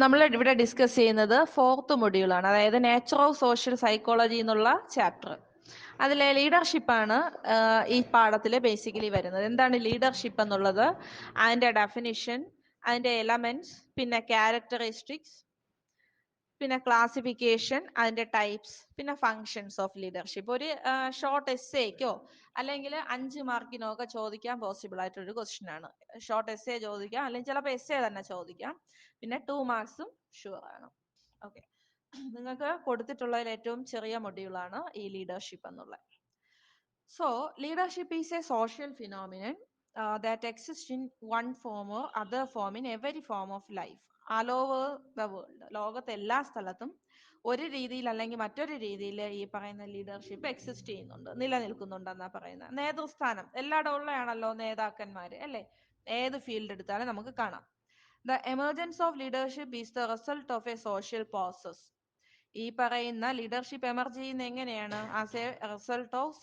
നമ്മൾ ഇവിടെ ഡിസ്കസ് ചെയ്യുന്നത് 4th മൊഡ്യൂളാണ്, അതായത് നേച്ചർ ഓഫ് സോഷ്യൽ സൈക്കോളജി എന്നുള്ള ചാപ്റ്റർ. അതിലെ ലീഡർഷിപ്പാണ് ഈ പാഠത്തിൽ ബേസിക്കലി വരുന്നത്. എന്താണ് ലീഡർഷിപ്പ് എന്നുള്ളത്, അതിൻ്റെ ഡെഫിനിഷൻ, അതിൻ്റെ എലമെന്റ്സ്, പിന്നെ ക്യാരക്ടറിസ്റ്റിക്സ്, പിന്നെ ക്ലാസിഫിക്കേഷൻ, അതിൻ്റെ ടൈപ്സ്, പിന്നെ ഫങ്ഷൻസ് ഓഫ് ലീഡർഷിപ്പ്. ഒരു ഷോർട്ട് എസ്സേക്കോ അല്ലെങ്കിൽ 5 മാർക്കിനോ ഒക്കെ ചോദിക്കാൻ പോസിബിൾ ആയിട്ടൊരു ക്വസ്റ്റ്യൻ ആണ്. ഷോർട്ട് എസ്സേ ചോദിക്കാം, അല്ലെങ്കിൽ ചിലപ്പോൾ എസ്സേ തന്നെ ചോദിക്കാം. പിന്നെ 2 മാർക്സും ഷുവർ ആണ്. ഓക്കെ, നിങ്ങൾക്ക് കൊടുത്തിട്ടുള്ളതിൽ ഏറ്റവും ചെറിയ മൊഡ്യൂളാണ് ഈ ലീഡർഷിപ്പ് എന്നുള്ളത്. So leadership is A social phenomenon that exists in one form or other form in every form of life all over the world. ലോകത്തെ എല്ലാ സ്ഥലത്തും ഒരു രീതിയിൽ അല്ലെങ്കിൽ മറ്റൊരു രീതിയിൽ ഈ പറയുന്ന ലീഡർഷിപ്പ് എക്സിസ്റ്റ് ചെയ്യുന്നുണ്ട്, നിലനിൽക്കുന്നുണ്ടെന്നാ പറയുന്നത്. നേതൃസ്ഥാനം എല്ലായിടവും ഉള്ളതാണല്ലോ നേതാക്കന്മാര്, അല്ലെ? ഏത് ഫീൽഡ് എടുത്താലും നമുക്ക് കാണാം. The emergence of leadership is the result of a social process. ഈ പറയുന്ന ലീഡർഷിപ്പ് എമർജ് ചെയ്യുന്ന എങ്ങനെയാണ്? As a result of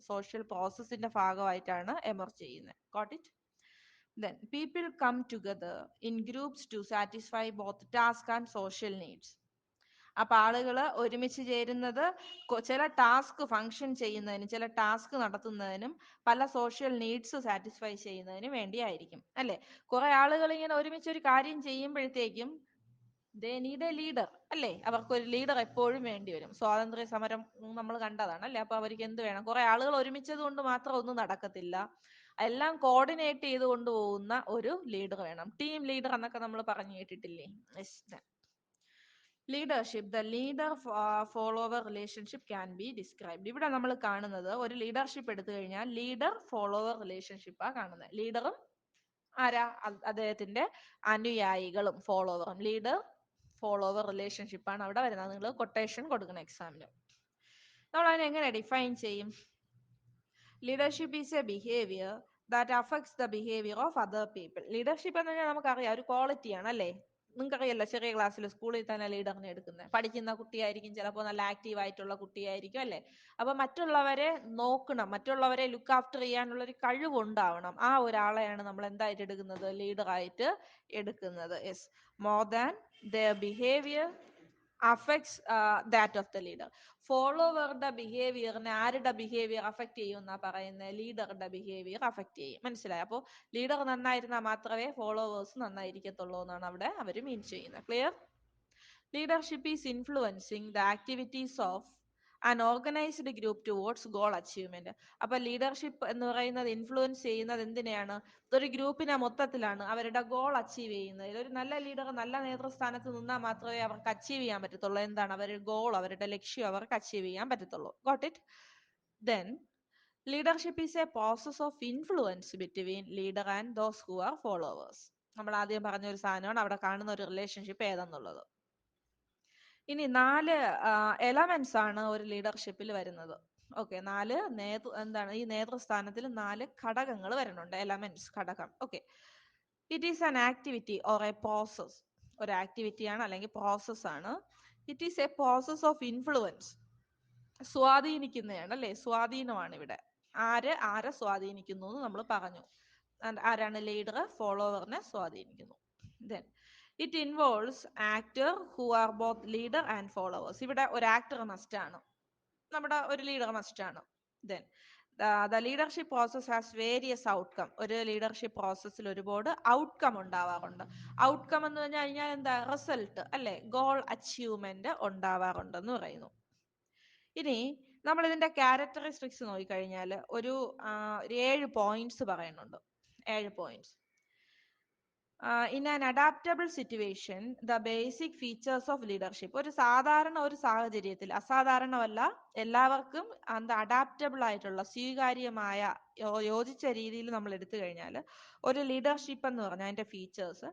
social പ്രോസസ്സിന്റെ ഭാഗമായിട്ടാണ് എമർജ് ചെയ്യുന്നത്. Got it? Then people come together in groups to satisfy both task and social needs. അപ്പൊ ആളുകൾ ഒരുമിച്ച് ചേരുന്നത് ചില ടാസ്ക് ഫങ്ഷൻ ചെയ്യുന്നതിനും ചില ടാസ്ക് നടത്തുന്നതിനും പല സോഷ്യൽ നീഡ്സ് സാറ്റിസ്ഫൈ ചെയ്യുന്നതിനും വേണ്ടിയായിരിക്കും, അല്ലെ? കുറെ ആളുകൾ ഇങ്ങനെ ഒരുമിച്ച് ഒരു കാര്യം ചെയ്യുമ്പോഴത്തേക്കും ദേ നീഡ് എ ലീഡർ, അല്ലേ? അവർക്കൊരു ലീഡർ എപ്പോഴും വേണ്ടി വരും. സ്വാതന്ത്ര്യ സമരം നമ്മൾ കണ്ടതാണ്, അല്ലെ? അപ്പൊ അവർക്ക് എന്ത് വേണം? കുറെ ആളുകൾ ഒരുമിച്ചത് കൊണ്ട് മാത്രം ഒന്നും നടക്കത്തില്ല. എല്ലാം കോർഡിനേറ്റ് ചെയ്ത് കൊണ്ടുപോകുന്ന ഒരു ലീഡർ വേണം. ടീം ലീഡർ എന്നൊക്കെ നമ്മൾ പറഞ്ഞു കേട്ടിട്ടില്ലേ? Leadership, the leader follower relationship can be described. ഇവിടെ നമ്മൾ കാണുന്നത് ഒരു ലീഡർഷിപ്പ് എടുത്തു കഴിഞ്ഞാൽ ലീഡർ ഫോളോവർ റിലേഷൻഷിപ്പാ കാണുന്നത്. ലീഡറും ആരാ? അദ്ദേഹത്തിന്റെ അനുയായികളും ഫോളോവറും. ലീഡർ ഫോളോവർ റിലേഷൻഷിപ്പ് ആണ് അവിടെ വരുന്നത്. നിങ്ങൾ കൊട്ടേഷൻ കൊടുക്കണം എക്സാമിന്. നമ്മൾ അതിനെ എങ്ങനെ ഡിഫൈൻ ചെയ്യും? Leadership is A behaviour that affects the behaviour of other people. Leadership എന്ന് പറഞ്ഞാൽ നമുക്കറിയാം ഒരു ക്വാളിറ്റിയാണ്, അല്ലേ? നിങ്ങൾക്കറിയാലോ, ചെറിയ ക്ലാസ്സിൽ സ്കൂളിൽ തന്നെ ലീഡറിനെ എടുക്കുന്നത്. പഠിക്കുന്ന കുട്ടിയായിരിക്കും, ചിലപ്പോൾ നല്ല ആക്റ്റീവ് ആയിട്ടുള്ള കുട്ടിയായിരിക്കും, അല്ലെ? അപ്പൊ മറ്റുള്ളവരെ നോക്കണം, മറ്റുള്ളവരെ ലുക്ക് ആഫ്റ്റർ ചെയ്യാനുള്ള ഒരു കഴിവുണ്ടാവണം. ആ ഒരാളെയാണ് നമ്മൾ എന്തായിട്ട് എടുക്കുന്നത്? ലീഡറായിട്ട് എടുക്കുന്നത്. Yes, more than their behavior affects that of the leader. ഫോളോവറുടെ ബിഹേവിയറിനെ ആരുടെ ബിഹേവിയർ അഫക്ട് ചെയ്യും എന്നാ പറയുന്നത്? ലീഡറുടെ ബിഹേവിയർ അഫക്ട് ചെയ്യും. മനസ്സിലായി? അപ്പോൾ ലീഡർ നന്നായിരുന്നാൽ മാത്രമേ ഫോളോവേഴ്സ് നന്നായിരിക്കത്തുള്ളൂ എന്നാണ് അവിടെ അവർ മീൻ ചെയ്യുന്നത്. Clear? Leadership is influencing the activities of an organised group towards goal achievement. അപ്പൊ ലീഡർഷിപ്പ് എന്ന് പറയുന്നത് ഇൻഫ്ലുവൻസ് ചെയ്യുന്നത് എന്തിനെയാണ്? ഒരു ഗ്രൂപ്പിനെ മൊത്തത്തിലാണ് അവരുടെ ഗോൾ അച്ചീവ് ചെയ്യുന്നത്. ഒരു നല്ല ലീഡർ നല്ല നേതൃസ്ഥാനത്ത് നിന്നാൽ മാത്രമേ അവർക്ക് അച്ചീവ് ചെയ്യാൻ പറ്റത്തുള്ളൂ. എന്താണ്? അവരുടെ ഗോൾ, അവരുടെ ലക്ഷ്യം അവർക്ക് അച്ചീവ് ചെയ്യാൻ പറ്റത്തുള്ളൂ. Got it? Then leadership is a process of influence between leader and those who are followers. നമ്മൾ ആദ്യം പറഞ്ഞ ഒരു സാധനമാണ് അവിടെ കാണുന്ന ഒരു റിലേഷൻഷിപ്പ് ഏതെന്നുള്ളത്. ഇനി 4 എലമെന്റ്സ് ആണ് ഒരു ലീഡർഷിപ്പിൽ വരുന്നത്. ഓക്കെ, 4 എന്താണ് ഈ നേതൃസ്ഥാനത്തിൽ 4 ഘടകങ്ങൾ വരുന്നുണ്ട്. എലമെന്റ്സ്, ഘടകം. Okay, it is an activity or a process. ഒരു ആക്ടിവിറ്റിയാണ് അല്ലെങ്കിൽ പ്രോസസ് ആണ്. It is a process of influence. സ്വാധീനിക്കുന്നതാണ്, അല്ലെ? സ്വാധീനമാണ് ഇവിടെ. ആരെ സ്വാധീനിക്കുന്നു എന്ന് നമ്മൾ പറഞ്ഞു. ആരാണ്? ലീഡർ ഫോളോവറിനെ സ്വാധീനിക്കുന്നു. Then it involves actor who are both leader and followers. ഇവിടെ ഒരു ആക്ടർ മസ്റ്റ് ആണ്, നമ്മുടെ ഒരു ലീഡർ മസ്റ്റ് ആണ്. Then the leadership process has various outcome. ഒരു ലീഡർഷിപ്പ് പ്രോസസ്സിൽ ഒരുപാട് ഔട്ട്കം ഉണ്ടാവാറുണ്ട്. ഔട്ട്കം എന്ന് പറഞ്ഞു കഴിഞ്ഞാൽ എന്താ? റിസൾട്ട്, അല്ലെ? ഗോൾ അച്ചീവ്മെന്റ് ഉണ്ടാവാറുണ്ടെന്ന് പറയുന്നു. ഇനി നമ്മൾ ഇതിന്റെ ക്യാരക്ടറിസ്റ്റിക്സ് നോക്കിക്കഴിഞ്ഞാൽ ഒരു 7 പോയിന്റ്സ് പറയുന്നുണ്ട്. 7 points. In an adaptable situation the basic features of leadership. ഒരു സാധാരണ ഒരു സാഹചര്യത്തിൽ, അസാധാരണമല്ല, എല്ലാവർക്കും എന്താ അഡാപ്റ്റബിൾ ആയിട്ടുള്ള സ്വീകാര്യമായ യോജിച്ച രീതിയിൽ നമ്മൾ എടുത്തു കഴിഞ്ഞാൽ ഒരു ലീഡർഷിപ്പ് എന്ന് പറഞ്ഞാൽ അതിന്റെ features: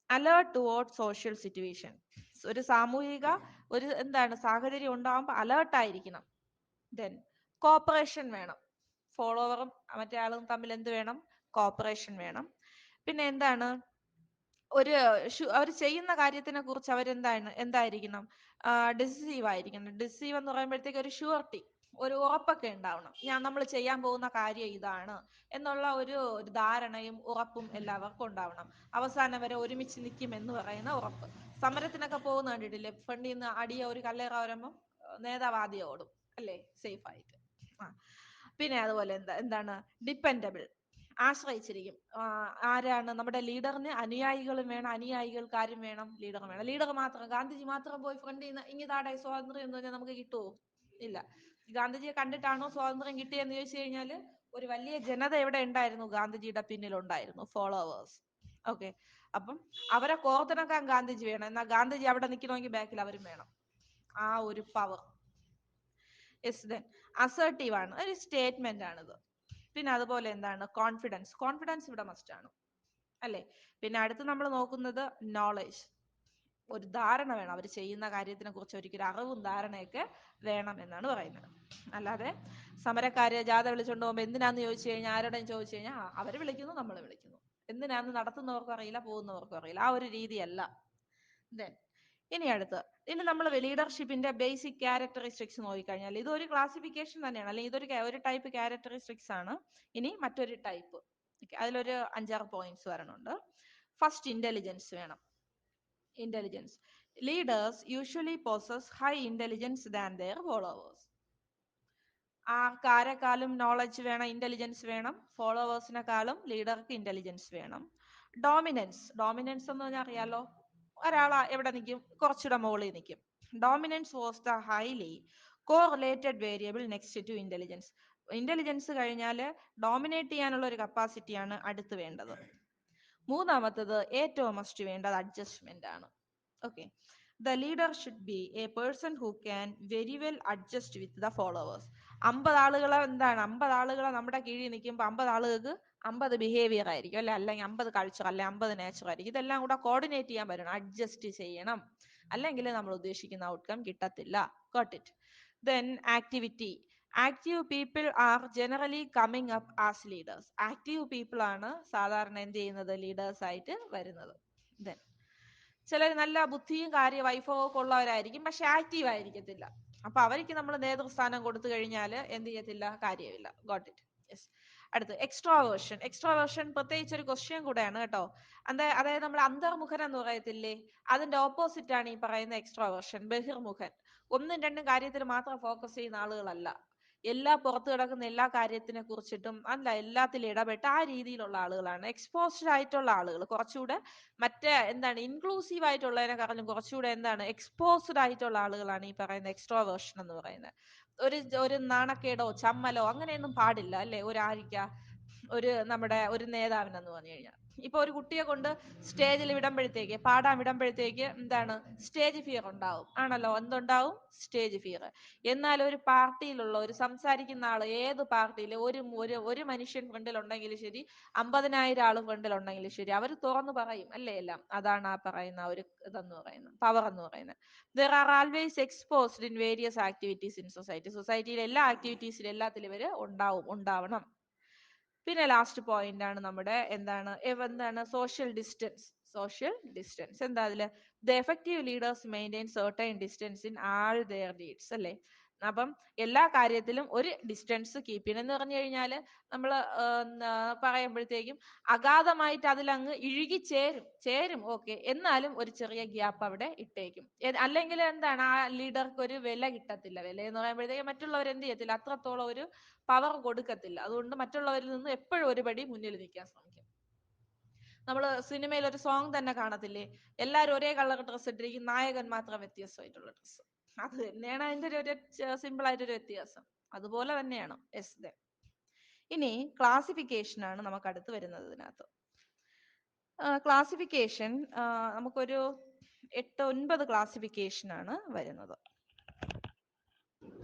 alert toward social situation. ഒരു സാമൂഹിക ഒരു എന്താണ് സാഹചര്യം ഉണ്ടാകുമ്പോൾ അലേർട്ടായിരിക്കണം. ദെൻ കോപ്പറേഷൻ വേണം. ഫോളോവറും മറ്റേ ആളും തമ്മിൽ എന്ത് വേണം? കോപ്പറേഷൻ വേണം. പിന്നെ എന്താണ്? അവർ ചെയ്യുന്ന കാര്യത്തിനെ കുറിച്ച് എന്തായിരിക്കണം? ഡിസീവ് ആയിരിക്കണം. ഡിസീവ് എന്ന് പറയുമ്പോഴത്തേക്ക് ഒരു ഷുവർട്ടി, ഒരു ഉറപ്പൊക്കെ ഉണ്ടാവണം. നമ്മൾ ചെയ്യാൻ പോകുന്ന കാര്യം ഇതാണ് എന്നുള്ള ഒരു ധാരണയും ഉറപ്പും എല്ലാവർക്കും ഉണ്ടാവണം. അവസാനം വരെ ഒരുമിച്ച് നിൽക്കും എന്ന് പറയുന്ന ഉറപ്പ്. സമരത്തിനൊക്കെ പോകുന്ന കണ്ടിട്ടില്ലേ? ഫ്രണ്ടിൽ നിന്ന് അടിയ ഒരു കല്ലേറ വരുമ്പം നേതാവാദ്യം ഓടും അല്ലേ, സേഫ് ആയിട്ട്. പിന്നെ അതുപോലെ എന്താണ് ഡിപ്പെൻഡബിൾ, ആശ്രയിച്ചിരിക്കും. ആരാണ് നമ്മുടെ ലീഡറിന്? അനുയായികളും വേണം, അനുയായികൾക്ക് ആരും വേണം? ലീഡർ വേണം. ലീഡർ മാത്രം, ഗാന്ധിജി മാത്രം പോയി ഫ്രണ്ടിൽ നിന്ന് ഇങ്ങിതാടെ സ്വാതന്ത്ര്യം എന്ന് പറഞ്ഞാൽ നമുക്ക് കിട്ടുമോ? ഇല്ല. ഗാന്ധിജിയെ കണ്ടിട്ടാണോ സ്വാതന്ത്ര്യം കിട്ടിയെന്ന് ചോദിച്ചു കഴിഞ്ഞാൽ ഒരു വലിയ ജനത എവിടെ ഉണ്ടായിരുന്നു? ഗാന്ധിജിയുടെ പിന്നിലുണ്ടായിരുന്നു, ഫോളോവേഴ്സ്. ഓക്കെ, അപ്പം അവരെ കോർത്തിണക്കാൻ ഗാന്ധിജി വേണം. എന്നാൽ ഗാന്ധിജി അവിടെ നിൽക്കണമെങ്കിൽ ബാക്കിൽ അവരും വേണം. ആ ഒരു പവർ. അസർട്ടീവ് ആണ്, ഒരു സ്റ്റേറ്റ്മെന്റ് ആണിത്. പിന്നെ അതുപോലെ എന്താണ്? കോൺഫിഡൻസ്. കോൺഫിഡൻസ് ഇവിടെ മസ്റ്റ് ആണ് അല്ലേ? പിന്നെ അടുത്ത് നമ്മൾ നോക്കുന്നത് നോളജ്. ഒരു ധാരണ വേണം, അവർ ചെയ്യുന്ന കാര്യത്തിനെ കുറിച്ച് ഒരിക്കലും അറിവും ധാരണയൊക്കെ വേണം എന്നാണ് പറയുന്നത്. അല്ലാതെ സമരക്കാര് ജാഥ വിളിച്ചുകൊണ്ട് പോകുമ്പോൾ എന്തിനാന്ന് ചോദിച്ചു കഴിഞ്ഞാൽ, ആരോടും ചോദിച്ചു കഴിഞ്ഞാൽ അവര് വിളിക്കുന്നു, നമ്മൾ വിളിക്കുന്നു, എന്തിനാന്ന് നടത്തുന്നവർക്കും അറിയില്ല, പോകുന്നവർക്കും അറിയില്ല. ആ ഒരു രീതിയല്ല. ഇനി ഇനി നമ്മൾ ലീഡർഷിപ്പിന്റെ ബേസിക് ക്യാരക്ടറിസ്റ്റിക്സ് നോക്കിക്കഴിഞ്ഞാൽ ഇതൊരു ക്ലാസിഫിക്കേഷൻ തന്നെയാണ്, അല്ലെങ്കിൽ ഒരു ടൈപ്പ് ക്യാരക്ടറിസ്റ്റിക്സ് ആണ്. ഇനി മറ്റൊരു ടൈപ്പ്, അതിലൊരു 5-6 പോയിന്റ്സ് വരണുണ്ട്. ഫസ്റ്റ്, ഇന്റലിജൻസ് വേണം. Intelligence. Leaders usually possess high intelligence than their followers. ആരെക്കാളും നോളജ് വേണം, ഇന്റലിജൻസ് വേണം. ഫോളോവേഴ്സിനെക്കാളും ലീഡർക്ക് ഇന്റലിജൻസ് വേണം. ഡോമിനൻസ്. ഡോമിനൻസ് എന്ന് പറഞ്ഞാൽ അറിയാലോ, ഒരാളാ എവിടെ നിൽക്കും? കുറച്ചുകൂടെ മുകളിൽ നിൽക്കും. Dominance was the highly correlated variable next to intelligence. Intelligence കഴിഞ്ഞാൽ ഡോമിനേറ്റ് ചെയ്യാനുള്ള ഒരു കപ്പാസിറ്റിയാണ് അടുത്ത് വേണ്ടത്. മൂന്നാമത്തത്, ഏറ്റവും മസ്റ്റ് വേണ്ടത് അഡ്ജസ്റ്റ്മെന്റ് ആണ്. Okay, the leader should be A person who can very well adjust with the followers. 50 ആളുകളെ 50 ആളുകളെ നമ്മുടെ കീഴിൽ നിൽക്കുമ്പോൾ 50 ആളുകൾക്ക് 50 ബിഹേവിയർ ആയിരിക്കും അല്ലെ, അല്ലെങ്കിൽ 50 കൾച്ചർ, അല്ലെ 50 നേച്ചർ ആയിരിക്കും. ഇതെല്ലാം കൂടെ കോർഡിനേറ്റ് ചെയ്യാൻ പറ്റണം, അഡ്ജസ്റ്റ് ചെയ്യണം, അല്ലെങ്കിൽ നമ്മൾ ഉദ്ദേശിക്കുന്ന ഔട്ട്കം കിട്ടത്തില്ല. Got it? Then activity. Active people are generally coming up as leaders. Active people ആണ് സാധാരണ എന്ത് ചെയ്യുന്നത്? ലീഡേഴ്സ് ആയിട്ട് വരുന്നത്. ദെൻ ചിലർ നല്ല ബുദ്ധിയും വൈഭവവും ഒക്കെ ഉള്ളവരായിരിക്കും, പക്ഷെ ആക്റ്റീവ് ആയിരിക്കത്തില്ല. അപ്പൊ അവർക്ക് നമ്മൾ നേതൃസ്ഥാനം കൊടുത്തു കഴിഞ്ഞാൽ എന്ത് ചെയ്യത്തില്ല? കാര്യമില്ല. Got it? യെസ്. അടുത്ത് എക്സ്ട്രാവേർഷൻ. എക്സ്ട്രാവേർഷൻ പ്രത്യേകിച്ച് ഒരു ക്വസ്റ്റ്യൻ കൂടെയാണ് കേട്ടോ. അതായത് നമ്മൾ അന്തർമുഖൻ എന്ന് പറയത്തില്ലേ, അതിന്റെ ഓപ്പോസിറ്റ് ആണ് ഈ പറയുന്ന എക്സ്ട്രാവേർഷൻ, ബഹിർമുഖൻ. 1-2 കാര്യത്തിൽ മാത്രം ഫോക്കസ് ചെയ്യുന്ന ആളുകളല്ല, പുറത്തു കിടക്കുന്ന എല്ലാ കാര്യത്തിനെ കുറിച്ചിട്ടും എല്ലാത്തിലും ഇടപെട്ട് ആ രീതിയിലുള്ള ആളുകളാണ്. എക്സ്പോസ്ഡ് ആയിട്ടുള്ള ആളുകൾ, കുറച്ചുകൂടെ മറ്റേ ഇൻക്ലൂസീവ് ആയിട്ടുള്ളതിനെക്കാളും കുറച്ചുകൂടെ എക്സ്പോസ്ഡ് ആയിട്ടുള്ള ആളുകളാണ് ഈ പറയുന്ന എക്സ്ട്രോവേർഷൻ എന്ന് പറയുന്നത്. ഒരു നാണക്കേടോ ചമ്മലോ അങ്ങനെയൊന്നും പാടില്ല അല്ലെ നമ്മുടെ ഒരു നേതാവിനെന്ന് പറഞ്ഞു കഴിഞ്ഞാൽ. ഇപ്പൊ ഒരു കുട്ടിയെ കൊണ്ട് സ്റ്റേജിൽ വിടുമ്പോഴത്തേക്ക്, പാടാൻ വിടുമ്പോഴത്തേക്ക് സ്റ്റേജ് ഫിയർ ഉണ്ടാവും, ആണല്ലോ? എന്തുണ്ടാവും? Stage fear. എന്നാൽ ഒരു പാർട്ടിയിലുള്ള ഒരു സംസാരിക്കുന്ന ആള്, ഏത് പാർട്ടിയിൽ ഒരു മനുഷ്യൻ ഫ്രണ്ടിലുണ്ടെങ്കിലും ശരി, 50,000 ആള് ഫ്രണ്ടിലുണ്ടെങ്കിലും ശരി, അവർ തുറന്നു പറയും അല്ലേ എല്ലാം. അതാണ് ആ പറയുന്ന ഒരു ഇതെന്ന് പറയുന്നത്, പവർ എന്ന് പറയുന്നത്. There are always exposed in various activities in society. സൊസൈറ്റിയിലെ എല്ലാ ആക്ടിവിറ്റീസിലും എല്ലാത്തിലും ഇവര് ഉണ്ടാവണം. പിന്നെ ലാസ്റ്റ് പോയിന്റ് ആണ് നമ്മുടെ സോഷ്യൽ ഡിസ്റ്റൻസ്. സോഷ്യൽ ഡിസ്റ്റൻസ് എന്താ അതില്? The effective leaders maintain certain distance in all their deeds അല്ലേ. അപ്പം എല്ലാ കാര്യത്തിലും ഒരു ഡിസ്റ്റൻസ് കീപ്പ് ചെയ്യണം. എന്ന് പറഞ്ഞു കഴിഞ്ഞാൽ നമ്മൾ പറയുമ്പോഴത്തേക്കും അഗാധമായിട്ട് അതിലങ്ങ് ഇഴുകി ചേരും ഓക്കെ, എന്നാലും ഒരു ചെറിയ ഗ്യാപ്പ് അവിടെ ഇട്ടേക്കും. അല്ലെങ്കിൽ ആ ലീഡർക്ക് ഒരു വില കിട്ടത്തില്ല. വില എന്ന് പറയുമ്പോഴത്തേക്കും മറ്റുള്ളവർ എന്ത് ചെയ്യത്തില്ല, അത്രത്തോളം ഒരു പവർ കൊടുക്കത്തില്ല. അതുകൊണ്ട് മറ്റുള്ളവരിൽ നിന്ന് എപ്പോഴും ഒരു പടി മുന്നിൽ നിൽക്കാൻ ശ്രമിക്കും. നമ്മൾ സിനിമയിൽ ഒരു സോങ് തന്നെ കാണത്തില്ലേ, എല്ലാവരും ഒരേ കളർ ഡ്രസ്സ് ഇട്ടിരിക്കും, നായകൻ മാത്രം വ്യത്യസ്തമായിട്ടുള്ള ഡ്രസ്സ്. അത് തന്നെയാണ് അതിന്റെ ഒരു സിമ്പിൾ ആയിട്ടൊരു വ്യത്യാസം. അതുപോലെ തന്നെയാണ്. ഇനി ക്ലാസിഫിക്കേഷൻ ആണ് നമുക്ക് അടുത്ത് വരുന്നത്. ഇതിനകത്ത് ക്ലാസിഫിക്കേഷൻ നമുക്കൊരു 8-9 ക്ലാസിഫിക്കേഷൻ ആണ് വരുന്നത്.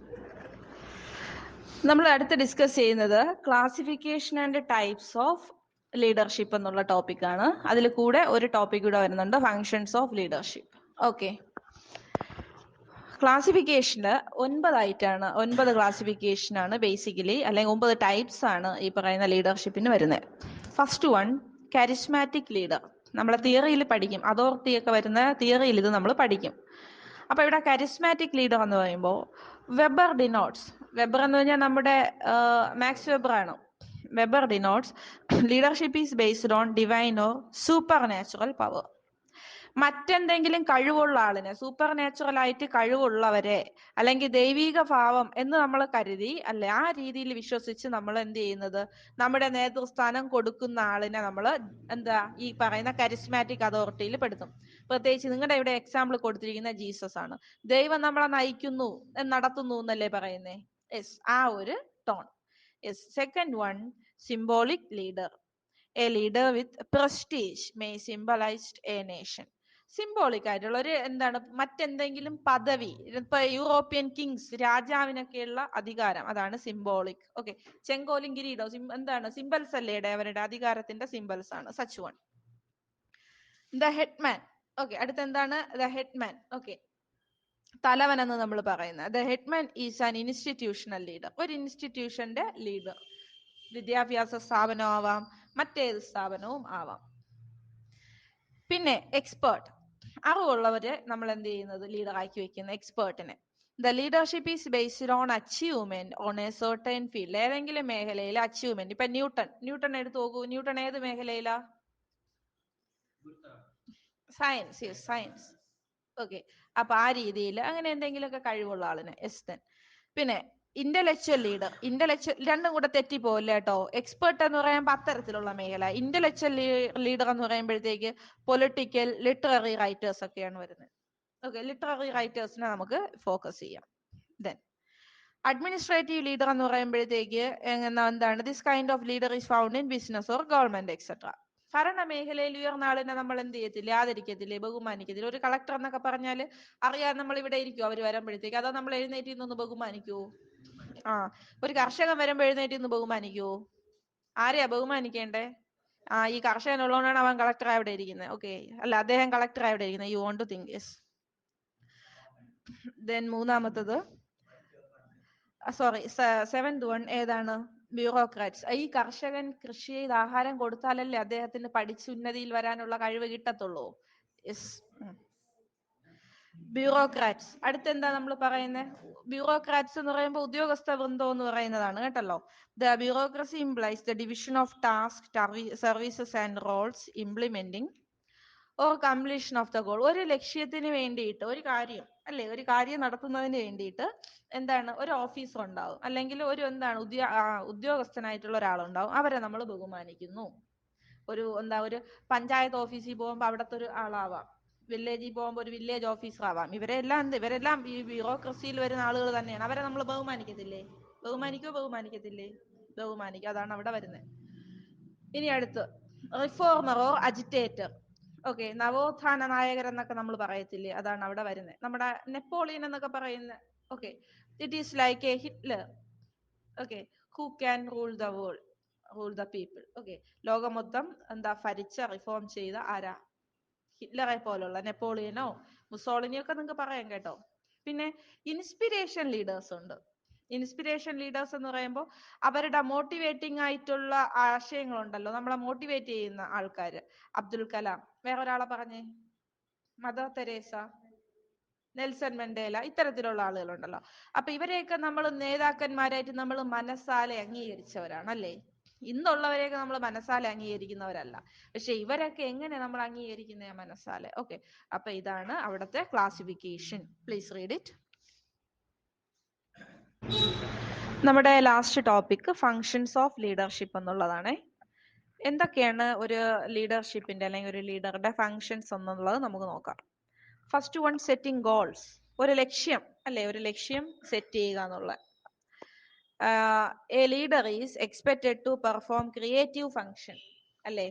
നമ്മൾ അടുത്ത് ഡിസ്കസ് ചെയ്യുന്നത് classification and types of leadership എന്നുള്ള ടോപ്പിക്കാണ്. അതിൽ കൂടെ ഒരു ടോപ്പിക് കൂടെ വരുന്നുണ്ട്, ഫങ്ഷൻസ് ഓഫ് ലീഡർഷിപ്പ്. ഓക്കെ, ക്ലാസിഫിക്കേഷന് 9 ക്ലാസിഫിക്കേഷൻ ആണ് ബേസിക്കലി, അല്ലെങ്കിൽ 9 ടൈപ്സ് ആണ് ഈ പറയുന്ന ലീഡർഷിപ്പിന് വരുന്നത്. First one, charismatic leader. നമ്മളെ തിയറിയിൽ പഠിക്കും, അതോറിറ്റി ഒക്കെ വരുന്ന തിയറിയിൽ ഇത് നമ്മൾ പഠിക്കും. അപ്പൊ ഇവിടെ കരിസ്മാറ്റിക് ലീഡർ എന്ന് പറയുമ്പോൾ വെബർ ഡിനോട്ട്സ് വെബർ എന്ന് പറഞ്ഞാൽ നമ്മുടെ മാക്സ് വെബർ ആണ്. Weber denotes leadership is based on divine or super natural power. മറ്റെന്തെങ്കിലും കഴിവുള്ള ആളിനെ, സൂപ്പർ നാച്ചുറൽ ആയിട്ട് കഴിവുള്ളവരെ, അല്ലെങ്കിൽ ദൈവിക ഭാവം എന്ന് നമ്മൾ കരുതി അല്ലെ, ആ രീതിയിൽ വിശ്വസിച്ച് നമ്മൾ എന്ത് ചെയ്യുന്നത്, നമ്മുടെ നേതൃസ്ഥാനം കൊടുക്കുന്ന ആളിനെ നമ്മൾ എന്താ ഈ പറയുന്ന കരിസ്മാറ്റിക് അതോറിറ്റിയിൽ പെടുത്തും. പ്രത്യേകിച്ച് നിങ്ങളുടെ ഇവിടെ എക്സാമ്പിൾ കൊടുത്തിരിക്കുന്ന ജീസസ് ആണ്. ദൈവം നമ്മളെ നയിക്കുന്നു, നടത്തുന്നു എന്നല്ലേ പറയുന്നേ. യെസ്, ആ ഒരു tone. Yes. Second one, symbolic leader. A leader with prestige may symbolised a nation. Symbolic ആയിട്ടുള്ള ഒരു എന്താണ്, മറ്റെന്തെങ്കിലും പദവി, ഇപ്പൊ യൂറോപ്യൻ കിങ്സ്, രാജാവിനൊക്കെയുള്ള അധികാരം, അതാണ് സിംബോളിക്. ഓക്കെ, ചെങ്കോലും കിരീടവും എന്താണ്, സിംബൽസ് അല്ലേ, അവരുടെ അധികാരത്തിന്റെ സിംബൽസ് ആണ്. Such one. The headman. Okay, അടുത്ത എന്താണ്, ദ ഹെഡ്മാൻ. ഓക്കെ, തലവൻ എന്ന് നമ്മൾ പറയുന്നത്. The headman is an institutional leader. ഒരു ഇൻസ്റ്റിറ്റ്യൂഷന്റെ ലീഡർ. വിദ്യാഭ്യാസ സ്ഥാപനം ആവാം, മറ്റേത് സ്ഥാപനവും ആവാം. പിന്നെ എക്സ്പേർട്ട്, അറിവുള്ളവരെ നമ്മൾ എന്ത് ചെയ്യുന്നത്, ലീഡർ ആക്കി വെക്കുന്ന എക്സ്പേർട്ടിനെ. The leadership is based on achievement on a certain field. ഏതെങ്കിലും മേഖലയിലെ അച്ചീവ്മെന്റ്. ഇപ്പൊ ന്യൂട്ടൺ എടുത്തു നോക്കൂ. ന്യൂട്ടൺ ഏത് മേഖലയിലാ? സയൻസ്. Yes, science. ഓക്കെ, അപ്പൊ ആ രീതിയിൽ അങ്ങനെ എന്തെങ്കിലുമൊക്കെ കഴിവുള്ള ആളിനെ. യെസ്. ദെൻ പിന്നെ ഇന്റലക്ച്വൽ ലീഡർ. ഇന്റലക്ച്വൽ രണ്ടും കൂടെ തെറ്റിപ്പോവില്ല കേട്ടോ. എക്സ്പെർട്ട് എന്ന് പറയുമ്പോൾ അത്തരത്തിലുള്ള മേഖല. ഇന്റലക്ച്വൽ ലീഡർ എന്ന് പറയുമ്പോഴത്തേക്ക് പൊളിറ്റിക്കൽ, ലിറ്റററി റൈറ്റേഴ്സ് ഒക്കെയാണ് വരുന്നത്. ഓക്കെ, ലിറ്റററി റൈറ്റേഴ്സിനെ നമുക്ക് ഫോക്കസ് ചെയ്യാം. ദെൻ അഡ്മിനിസ്ട്രേറ്റീവ് ലീഡർ എന്ന് പറയുമ്പോഴത്തേക്ക് എന്താണ്, this kind of leader is found in business or government etcetera. ഭരണ മേഖലയിൽ ഉയർന്ന ആളിനെ നമ്മൾ എന്ത് ചെയ്യത്തില്ലേ, ആദരിക്കത്തില്ലേ, ബഹുമാനിക്കത്തില്ലേ. ഒരു കളക്ടർ എന്നൊക്കെ പറഞ്ഞാൽ അറിയാതെ നമ്മൾ ഇവിടെ ഇരിക്കും അവർ വരുമ്പോഴത്തേക്ക്, അതോ നമ്മൾ എഴുന്നേറ്റ് നിന്ന് ബഹുമാനിക്കൂ? ആ, ഒരു കർഷകൻ വരുമ്പോ എഴുന്നേറ്റ് നിന്ന് ബഹുമാനിക്കൂ? ആരെയാ ബഹുമാനിക്കേണ്ടേ? ഈ കർഷകൻ ഉള്ളതുകൊണ്ടാണ് അവൻ കളക്ടർ അവിടെ ഇരിക്കുന്നത്. ഓക്കെ, അല്ല, അദ്ദേഹം കളക്ടർ അവിടെ ഇരിക്കുന്നത്. You want to think. Yes. Then മൂന്നാമത്തത്, സോറി, സെവൻത് വൺ ഏതാണ്? ബ്യൂറോക്രാറ്റ്സ്. ഈ കർഷകൻ കൃഷി ചെയ്ത് ആഹാരം കൊടുത്താലല്ലേ അദ്ദേഹത്തിന് പഠിച്ച് ഉന്നതിയിൽ വരാനുള്ള കഴിവ് കിട്ടത്തുള്ളൂ. യെസ്. ബ്യൂറോക്രാറ്റ്സ്. അടുത്തെന്താ നമ്മൾ പറയുന്നത്? ബ്യൂറോക്രാറ്റ്സ് എന്ന് പറയുമ്പോൾ ഉദ്യോഗസ്ഥ വൃന്ദം എന്ന് പറയുന്നതാണ് കേട്ടല്ലോ. The bureaucracy implies the division of task, services and roles implementing or completion of the goal. ഒരു ലക്ഷ്യത്തിന് വേണ്ടിയിട്ട്, ഒരു കാര്യം അല്ലെ, ഒരു കാര്യം നടത്തുന്നതിന് വേണ്ടിയിട്ട് എന്താണ്, ഒരു ഓഫീസർ ഉണ്ടാവും, അല്ലെങ്കിൽ ഒരു എന്താണ് ഉദ്യോഗസ്ഥനായിട്ടുള്ള ഒരാളുണ്ടാവും. അവരെ നമ്മൾ ബഹുമാനിക്കുന്നു. ഒരു ഒരു പഞ്ചായത്ത് ഓഫീസിൽ പോകുമ്പോൾ അവിടുത്തെ ഒരു ആളാവാം, വില്ലേജിൽ പോകുമ്പോൾ ഒരു വില്ലേജ് ഓഫീസർ ആവാം. ഇവരെല്ലാം ഈ ബ്യൂറോക്രസിയിൽ വരുന്ന ആളുകൾ തന്നെയാണ്. അവരെ നമ്മൾ ബഹുമാനിക്കത്തില്ലേ? ബഹുമാനിക്കത്തില്ലേ? ബഹുമാനിക്കും. അതാണ് അവിടെ വരുന്നത്. ഇനി അടുത്ത് റിഫോർമർ ഓർ അജിറ്റേറ്റർ. ഓക്കെ, നവോത്ഥാന നായകർ എന്നൊക്കെ നമ്മൾ പറയത്തില്ലേ, അതാണ് അവിടെ വരുന്നത്. നമ്മുടെ നെപ്പോളിയൻ എന്നൊക്കെ പറയുന്ന. Okay, it is like A Hitler. Okay, who can rule the world, rule the people. Okay, ലോകം മൊത്തം ഭരിച്ച, റിഫോം ചെയ്ത ആരാ? ഹിറ്റ്ലറെ പോലുള്ള, നെപ്പോളിയനോ മുസോളിനിയോ ഒക്കെ നിങ്ങൾക്ക് പറയാം കേട്ടോ. പിന്നെ ഇൻസ്പിരേഷൻ ലീഡേഴ്സ് ഉണ്ട്. ഇൻസ്പിരേഷൻ ലീഡേഴ്സ് എന്ന് പറയുമ്പോൾ അവരുടെ മോട്ടിവേറ്റിംഗ് ആയിട്ടുള്ള ആശയങ്ങളുണ്ടല്ലോ, നമ്മളെ മോട്ടിവേറ്റ് ചെയ്യുന്ന ആൾക്കാര്. അബ്ദുൽ കലാം, വേറെ ഒരാളെ പറഞ്ഞേ, മദർ തെരേസ, നെൽസൺ മണ്ടേല, ഇത്തരത്തിലുള്ള ആളുകളുണ്ടല്ലോ. അപ്പൊ ഇവരെയൊക്കെ നമ്മൾ നേതാക്കന്മാരായിട്ട് നമ്മൾ മനസ്സാലെ അംഗീകരിച്ചവരാണ് അല്ലേ. ഇന്നുള്ളവരെയൊക്കെ നമ്മൾ മനസ്സാലെ അംഗീകരിക്കുന്നവരല്ല. പക്ഷെ ഇവരൊക്കെ എങ്ങനെ നമ്മൾ അംഗീകരിക്കുന്ന മനസ്സാലെ. ഓക്കെ, അപ്പൊ ഇതാണ് അവിടുത്തെ ക്ലാസിഫിക്കേഷൻ. Please read it. നമ്മുടെ last topic functions of leadership എന്നുള്ളതാണ്. എന്തൊക്കെയാണ് ഒരു ലീഡർഷിപ്പിന്റെ അല്ലെങ്കിൽ ഒരു ലീഡറുടെ ഫങ്ഷൻസ് എന്നുള്ളത് നമുക്ക് നോക്കാം. First one, setting goals. ഒരു ലക്ഷ്യം അല്ലെ, ഒരു ലക്ഷ്യം സെറ്റ് ചെയ്യുക എന്നുള്ള. A leader is expected to perform creative function അല്ലെ.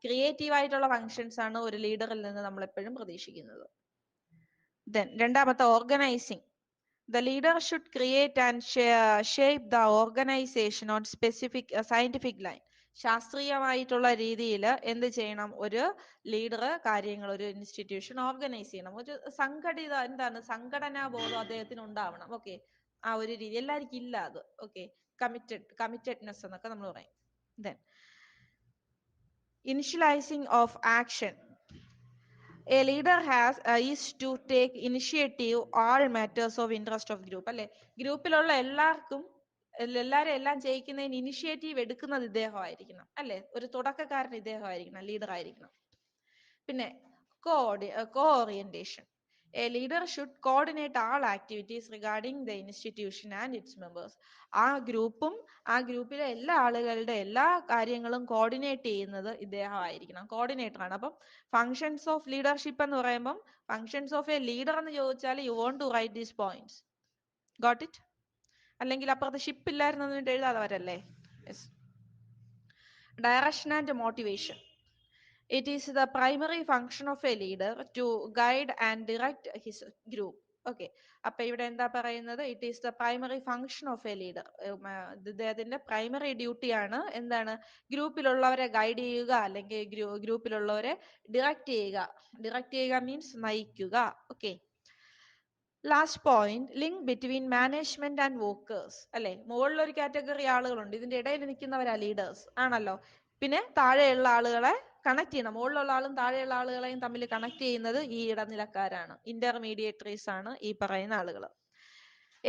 ക്രിയേറ്റീവ് ആയിട്ടുള്ള ഫങ്ഷൻസ് ആണ് ഒരു ലീഡറിൽ നിന്ന് നമ്മൾ എപ്പോഴും പ്രതീക്ഷിക്കുന്നത്. ദെൻ രണ്ടാമത്തെ, organizing. The leader should create and shape the organization on specific scientific line. ശാസ്ത്രീയമായിട്ടുള്ള രീതിയിൽ എന്ത് ചെയ്യണം, ഒരു ലീഡർ കാര്യങ്ങൾ, ഒരു ഇൻസ്റ്റിറ്റ്യൂഷൻ ഓർഗനൈസ് ചെയ്യണം. ഒരു സംഘടനാ ബോധം അദ്ദേഹത്തിന് ഉണ്ടാവണം. ഓക്കെ, ആ ഒരു രീതി എല്ലാവർക്കും ഇല്ല അത്. ഓക്കെ, കമ്മിറ്റഡ്നെസ് എന്നൊക്കെ നമ്മൾ പറയും. Then initialising of action. A leader has is to take initiative all matters of interest of group. അല്ലെ, ഗ്രൂപ്പിലുള്ള എല്ലാവരും എല്ലാം ചെയ്യിക്കുന്നതിന് ഇനിഷ്യേറ്റീവ് എടുക്കുന്നത് ഇദ്ദേഹമായിരിക്കണം. അല്ലെ, ഒരു തുടക്കക്കാരൻ ഇദ്ദേഹമായിരിക്കണം, ലീഡർ ആയിരിക്കണം. പിന്നെ co-orientation. A leader should coordinate all activities regarding the institution and its members. ആ ഗ്രൂപ്പിലെ എല്ലാ ആളുകളുടെ എല്ലാ കാര്യങ്ങളും കോർഡിനേറ്റ് ചെയ്യുന്നത് ഇദ്ദേഹമായിരിക്കണം, കോർഡിനേറ്റർ ആണ്. അപ്പം ഫങ്ഷൻസ് ഓഫ് ലീഡർഷിപ്പ് എന്ന് പറയുമ്പം ഫങ്ഷൻസ് ഓഫ് എ ലീഡർ എന്ന് ചോദിച്ചാൽ you want to write these points. Got it? അല്ലെങ്കിൽ അപ്പുറത്ത് ഷിപ്പ് ഇല്ലായിരുന്നു എഴുതാതെ വരല്ലേ? Yes. Direction and motivation. It is the primary function of a leader to guide and direct his group. Okay, അപ്പൊ ഇവിടെ എന്താ പറയുന്നത്? It is the primary function of A leader. ഇദ്ദേഹത്തിന്റെ പ്രൈമറി ഡ്യൂട്ടി ആണ് എന്താണ്? ഗ്രൂപ്പിലുള്ളവരെ ഗൈഡ് ചെയ്യുക, അല്ലെങ്കിൽ ഗ്രൂപ്പിലുള്ളവരെ ഡിറക്റ്റ് ചെയ്യുക മീൻസ് നയിക്കുക. Okay, last point, link between management and workers. അല്ലെ, മുകളിലൊരു കാറ്റഗറി ആളുകളുണ്ട്, ഇതിന്റെ ഇടയിൽ നിൽക്കുന്നവരാ ലീഡേഴ്സ് ആണല്ലോ. പിന്നെ താഴെയുള്ള ആളുകളെ കണക്ട് ചെയ്യണം. മുകളിലുള്ള ആളും താഴെയുള്ള ആളുകളെയും തമ്മിൽ കണക്ട് ചെയ്യുന്നത് ഈ ഇടനിലക്കാരാണ്, ഇന്റർമീഡിയേറ്ററീസ് ആണ് ഈ പറയുന്ന ആളുകൾ.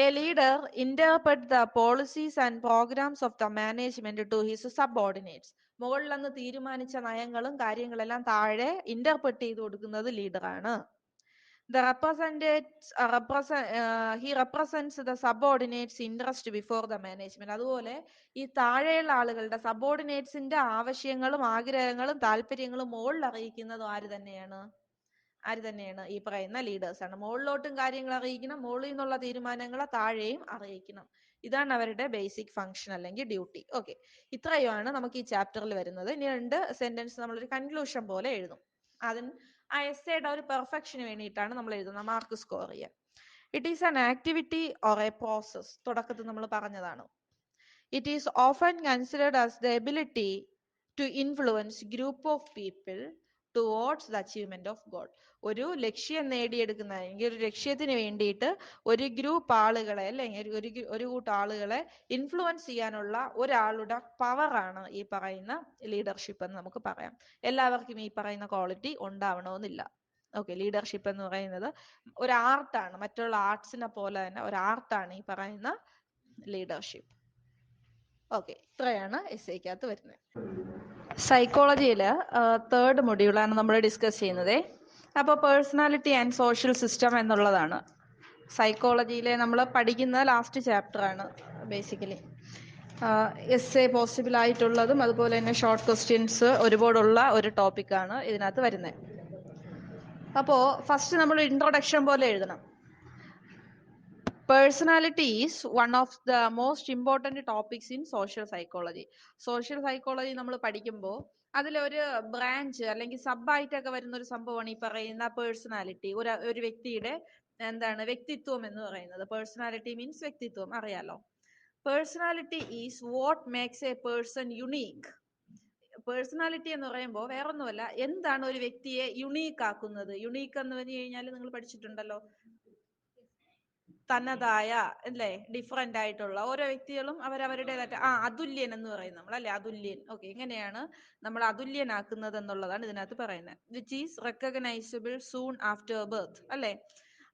A leader interpret the policies and programmes of the management to his subordinates. മുകളിലന്ന് തീരുമാനിച്ച നയങ്ങളും കാര്യങ്ങളെല്ലാം താഴെ ഇന്റർപ്രറ്റ് ചെയ്ത് കൊടുക്കുന്നത് ലീഡറാണ്. The he represents the subordinates interest before the management. അതുപോലെ ഈ താഴെയുള്ള ആളുകളുടെ സബോർഡിനേറ്റ്സിന്റെ ആവശ്യങ്ങളും ആഗ്രഹങ്ങളും താല്പര്യങ്ങളും മുകളിൽ അറിയിക്കുന്നതും ആര് തന്നെയാണ്? ഈ പറയുന്ന ലീഡേഴ്സ് ആണ്. മുകളിലോട്ടും കാര്യങ്ങൾ അറിയിക്കണം, മുകളിൽ നിന്നുള്ള തീരുമാനങ്ങൾ താഴെയും അറിയിക്കണം. ഇതാണ് അവരുടെ ബേസിക് ഫംഗ്ഷൻ അല്ലെങ്കിൽ ഡ്യൂട്ടി. ഓക്കെ, ഇത്രയുമാണ് നമുക്ക് ഈ ചാപ്റ്ററിൽ വരുന്നത്. ഇനി 2 സെന്റൻസ് നമ്മളൊരു കൺക്ലൂഷൻ പോലെ എഴുതും. അതിന് ആ എസ്സേയുടെ ഒരു പെർഫെക്ഷന് വേണ്ടിയിട്ടാണ് നമ്മൾ എഴുതുന്നത്, മാർക്ക് സ്കോർ ചെയ്യാൻ. It is an activity or a process. തുടക്കത്തിൽ നമ്മൾ പറഞ്ഞതാണ്. It is often considered as the ability to influence group of people towards the achievement of goal. ഒരു ലക്ഷ്യം നേടിയെടുക്കുന്ന, അല്ലെങ്കിൽ ഒരു ലക്ഷ്യത്തിന് വേണ്ടിയിട്ട് ഒരു ഗ്രൂപ്പ് ആളുകളെ, അല്ലെങ്കിൽ ഒരു കൂട്ടം ആളുകളെ ഇൻഫ്ലുവൻസ് ചെയ്യാനുള്ള ഒരാളുടെ പവറാണ് ഈ പറയുന്ന ലീഡർഷിപ്പ് എന്ന് നമുക്ക് പറയാം. എല്ലാവർക്കും ഈ പറയുന്ന ക്വാളിറ്റി ഉണ്ടാവണമെന്നില്ല. ഓക്കെ, ലീഡർഷിപ്പ് എന്ന് പറയുന്നത് ഒരു ആർട്ടാണ്, മറ്റുള്ള ആർട്സിനെ പോലെ തന്നെ ഒരു ആർട്ടാണ് ഈ പറയുന്ന ലീഡർഷിപ്പ്. ഓക്കെ, ഇത്രയാണ് എസ്സേക്കകത്ത് വരുന്നത്. സൈക്കോളജിയില് 3rd മൊഡ്യൂളാണ് നമ്മൾ ഡിസ്കസ് ചെയ്യുന്നത്. അപ്പോൾ പേഴ്സണാലിറ്റി ആൻഡ് സോഷ്യൽ സിസ്റ്റം എന്നുള്ളതാണ് സൈക്കോളജിയിലെ നമ്മൾ പഠിക്കുന്ന ലാസ്റ്റ് ചാപ്റ്റർ ആണ്. ബേസിക്കലി എസ്സേ പോസിബിൾ ആയിട്ടുള്ളതും അതുപോലെ തന്നെ ഷോർട്ട് ക്വസ്റ്റ്യൻസ് ഒരുപാടുള്ള ഒരു ടോപ്പിക്കാണ് ഇതിനകത്ത് വരുന്നത്. അപ്പോൾ ഫസ്റ്റ് നമ്മൾ ഇൻട്രൊഡക്ഷൻ പോലെ എഴുതണം. Personality is one of the most important topics in social psychology. Social psychology നമ്മൾ പഠിക്കുമ്പോൾ അതിലൊരു ബ്രാഞ്ച് അല്ലെങ്കിൽ സബായിട്ടൊക്കെ വരുന്ന ഒരു സംഭവമാണ് ഈ പറയുന്ന പേഴ്സണാലിറ്റി. ഒരു വ്യക്തിയുടെ വ്യക്തിത്വം എന്ന് പറയുന്നത്. പേഴ്സണാലിറ്റി മീൻസ് വ്യക്തിത്വം, അറിയാലോ. Personality is what makes A person unique. Personality എന്ന് പറയുമ്പോൾ വേറൊന്നുമല്ല, എന്താണ് ഒരു വ്യക്തിയെ യുണീക്ക് ആക്കുന്നത്. യുണീക്ക് എന്ന് പറഞ്ഞു കഴിഞ്ഞാൽ നിങ്ങൾ പഠിച്ചിട്ടുണ്ടല്ലോ, തനതായ, അല്ലേ, ഡിഫറെന്റ് ആയിട്ടുള്ള ഓരോ വ്യക്തികളും അവരവരുടേതായിട്ട്. അതുല്യൻ എന്ന് പറയും നമ്മൾ, അല്ലെ, അതുല്യൻ. ഓക്കെ, എങ്ങനെയാണ് നമ്മൾ അതുല്യനാക്കുന്നത് എന്നുള്ളതാണ് ഇതിനകത്ത് പറയുന്നത്. Which is recognisable soon after birth, അല്ലെ.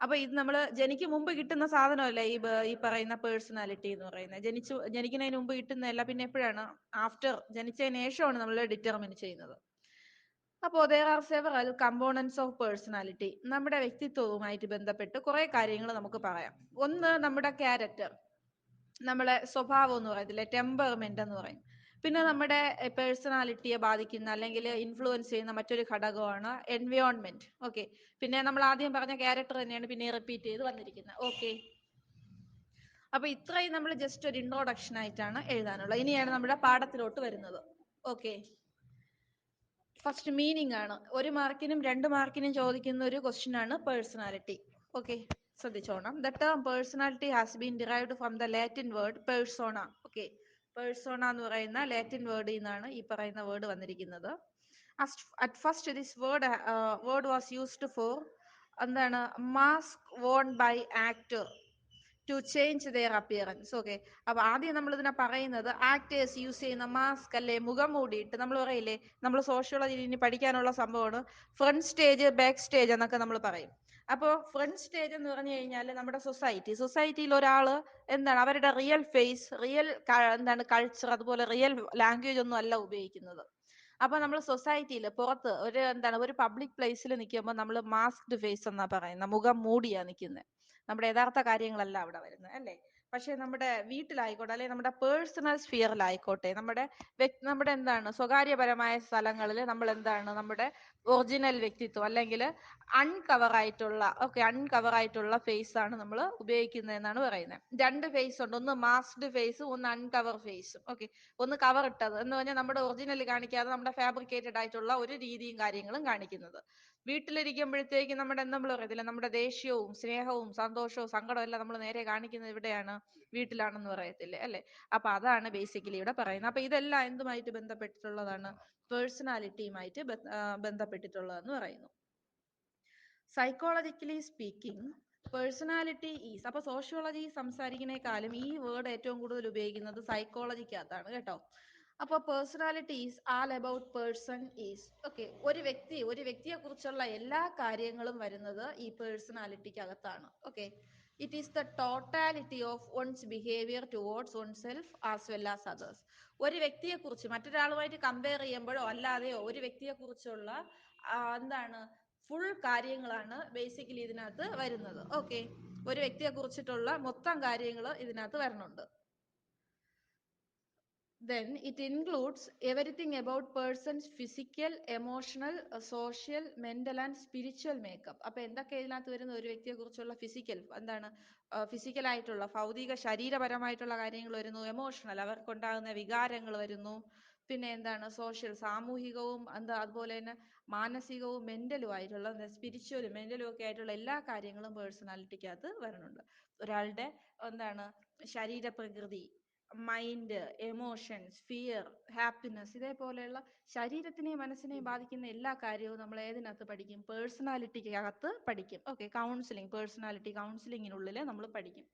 അപ്പൊ ഇത് നമ്മൾ ജനിക്ക് മുമ്പ് കിട്ടുന്ന സാധനമല്ല ഈ പറയുന്ന പേഴ്സണാലിറ്റി എന്ന് പറയുന്നത്. ജനിക്കുന്നതിന് മുമ്പ് കിട്ടുന്നതല്ല, പിന്നെ എപ്പോഴാണ്? ആഫ്റ്റർ, ജനിച്ചതിന് ശേഷമാണ് നമ്മൾ ഡിറ്റർമിൻ ചെയ്യുന്നത്. അപ്പോൾ there are several components of personality. നമ്മുടെ വ്യക്തിത്വവുമായിട്ട് ബന്ധപ്പെട്ട് കുറെ കാര്യങ്ങൾ നമുക്ക് പറയാം. ഒന്ന്, നമ്മുടെ ക്യാരക്ടർ, നമ്മളെ സ്വഭാവം എന്ന് പറയത്തില്ലേ, ടെമ്പർമെന്റ് എന്ന് പറയും. പിന്നെ നമ്മുടെ പേഴ്സണാലിറ്റിയെ ബാധിക്കുന്ന അല്ലെങ്കിൽ ഇൻഫ്ലുവൻസ് ചെയ്യുന്ന മറ്റൊരു ഘടകമാണ് എൻവയോൺമെന്റ്. ഓക്കെ, പിന്നെ നമ്മൾ ആദ്യം പറഞ്ഞ ക്യാരക്ടർ തന്നെയാണ് പിന്നെ റിപ്പീറ്റ് ചെയ്ത് വന്നിരിക്കുന്നത്. ഓക്കെ, അപ്പൊ ഇത്രയും നമ്മൾ ജസ്റ്റ് ഒരു ഇൻട്രോഡക്ഷൻ ആയിട്ടാണ് എഴുതാനുള്ളത്. ഇനിയാണ് നമ്മുടെ പാഠത്തിലോട്ട് വരുന്നത്. ഓക്കെ, ഫസ്റ്റ് മീനിങ് ആണ്. 1 മാർക്കിനും 2 മാർക്കിനും ചോദിക്കുന്ന ഒരു ക്വസ്റ്റ്യൻ ആണ് പേഴ്സണാലിറ്റി. ഓക്കെ, ശ്രദ്ധിച്ചോണം. The term personality has been derived from the Latin word persona. Okay, persona എന്ന് പറയുന്ന ലാറ്റിൻ വേർഡിൽ നിന്നാണ് ഈ പറയുന്ന വേർഡ് വന്നിരിക്കുന്നത്. At first this word was used for mask worn by actor to change their appearance. Okay, അപ്പൊ ആദ്യം നമ്മൾ ഇതിനെ പറയുന്നത് ആക്ടേഴ്സ് യൂസ് ചെയ്യുന്ന മാസ്ക് അല്ലെ, മുഖം മൂടിയിട്ട്. നമ്മൾ പറയില്ലേ, നമ്മൾ സോഷ്യോളജി ഇനി പഠിക്കാനുള്ള സംഭവമാണ് ഫ്രണ്ട് സ്റ്റേജ് ബാക്ക് സ്റ്റേജ് എന്നൊക്കെ നമ്മൾ പറയും. അപ്പോൾ ഫ്രണ്ട് സ്റ്റേജ് എന്ന് പറഞ്ഞു കഴിഞ്ഞാൽ നമ്മുടെ സൊസൈറ്റിയിൽ ഒരാള് എന്താണ് അവരുടെ റിയൽ ഫേസ്, റിയൽ എന്താണ് കൾച്ചർ, അതുപോലെ റിയൽ ലാംഗ്വേജ് ഒന്നും അല്ല ഉപയോഗിക്കുന്നത്. അപ്പൊ നമ്മൾ സൊസൈറ്റിയിൽ പുറത്ത് ഒരു പബ്ലിക് പ്ലേസിൽ നിൽക്കുമ്പോൾ നമ്മൾ മാസ്ക്ഡ് ഫേസ് എന്നാ പറയുന്നത്, മുഖം മൂടിയാ നിൽക്കുന്നത്. നമ്മുടെ യഥാർത്ഥ കാര്യങ്ങളല്ല അവിടെ വരുന്നത്, അല്ലേ? പക്ഷെ നമ്മുടെ വീട്ടിലായിക്കോട്ടെ, അല്ലെങ്കിൽ നമ്മുടെ പേഴ്സണൽ സ്ഫിയറിലായിക്കോട്ടെ, നമ്മുടെ സ്വകാര്യപരമായ സ്ഥലങ്ങളിൽ നമ്മൾ നമ്മുടെ ഒറിജിനൽ വ്യക്തിത്വം, അല്ലെങ്കിൽ അൺകവർ ആയിട്ടുള്ള ഫേസ് ആണ് നമ്മൾ ഉപയോഗിക്കുന്നത് എന്നാണ് പറയുന്നത്. രണ്ട് ഫേസ് ഉണ്ട്, ഒന്ന് മാസ്ക്ഡ് ഫേസ്, ഒന്ന് അൺകവർ ഫേസ്. ഓക്കെ, ഒന്ന് കവർ ഇട്ടത് എന്ന് പറഞ്ഞാൽ നമ്മുടെ ഒറിജിനൽ കാണിക്കാതെ നമ്മുടെ ഫാബ്രിക്കേറ്റഡ് ആയിട്ടുള്ള ഒരു രീതിയും കാര്യങ്ങളും കാണിക്കുന്നത്. വീട്ടിലിരിക്കുമ്പോഴത്തേക്ക് നമ്മൾ പറയത്തില്ല, നമ്മുടെ ദേഷ്യവും സ്നേഹവും സന്തോഷവും സങ്കടവും എല്ലാം നമ്മൾ നേരെ കാണിക്കുന്നത് എവിടെയാണ്? വീട്ടിലാണെന്ന് പറയത്തില്ലേ, അല്ലെ? അപ്പൊ അതാണ് ബേസിക്കലി ഇവിടെ പറയുന്നത്. അപ്പൊ ഇതെല്ലാം എന്തുമായിട്ട് ബന്ധപ്പെട്ടിട്ടുള്ളതാണ്? പേഴ്സണാലിറ്റിയുമായിട്ട് ബന്ധപ്പെട്ടിട്ടുള്ളതെന്ന് പറയുന്നു. സൈക്കോളജിക്കലി സ്പീക്കിംഗ്, പേഴ്സണാലിറ്റി ഈസ്, അപ്പൊ സോഷ്യോളജി സംസാരിക്കുന്നേക്കാളും ഈ വേർഡ് ഏറ്റവും കൂടുതൽ ഉപയോഗിക്കുന്നത് സൈക്കോളജിക്കകത്താണ് കേട്ടോ. അപ്പൊ personality is all about person is. Okay, ഒരു വ്യക്തിയെ കുറിച്ചുള്ള എല്ലാ കാര്യങ്ങളും വരുന്നത് ഈ പേഴ്സണാലിറ്റിക്കകത്താണ്. ഓക്കെ, it is the totality of one's behaviour towards oneself as well as others. ഒരു വ്യക്തിയെ കുറിച്ച് മറ്റൊരാളുമായിട്ട് കമ്പയർ ചെയ്യുമ്പോഴോ അല്ലാതെയോ ഒരു വ്യക്തിയെ കുറിച്ചുള്ള ഫുൾ കാര്യങ്ങളാണ് ബേസിക്കലി ഇതിനകത്ത് വരുന്നത്. ഓക്കെ, ഒരു വ്യക്തിയെ കുറിച്ചിട്ടുള്ള മൊത്തം കാര്യങ്ങൾ ഇതിനകത്ത് വരുന്നുണ്ട്. Then it includes everything about person's physical, emotional, social, mental and spiritual makeup. അപ്പൊ എന്തൊക്കെ ഇതിനകത്ത് വരുന്ന? ഒരു വ്യക്തിയെ കുറിച്ചുള്ള ഫിസിക്കൽ ആയിട്ടുള്ള ഭൗതിക ശരീരപരമായിട്ടുള്ള കാര്യങ്ങൾ വരുന്നു, എമോഷണൽ അവർക്കുണ്ടാകുന്ന വികാരങ്ങൾ വരുന്നു, പിന്നെ സോഷ്യൽ സാമൂഹികവും അതുപോലെ തന്നെ മാനസികവും മെന്റലും ആയിട്ടുള്ള, സ്പിരിച്വലും മെന്റലും ഒക്കെ ആയിട്ടുള്ള എല്ലാ കാര്യങ്ങളും പേഴ്സണാലിറ്റിക്കകത്ത് വരുന്നുണ്ട്. ഒരാളുടെ ശരീരപ്രകൃതി, മൈൻഡ്, എമോഷൻസ്, ഫിയർ, ഹാപ്പിനെസ്, ഇതേപോലെയുള്ള ശരീരത്തിനെയും മനസ്സിനെയും ബാധിക്കുന്ന എല്ലാ കാര്യവും നമ്മൾ ഏതിനകത്ത് പഠിക്കും? പേഴ്സണാലിറ്റിക്കകത്ത് പഠിക്കും. ഓക്കെ, പേഴ്സണാലിറ്റി കൗൺസിലിങ്ങിനുള്ളിൽ നമ്മൾ പഠിക്കും.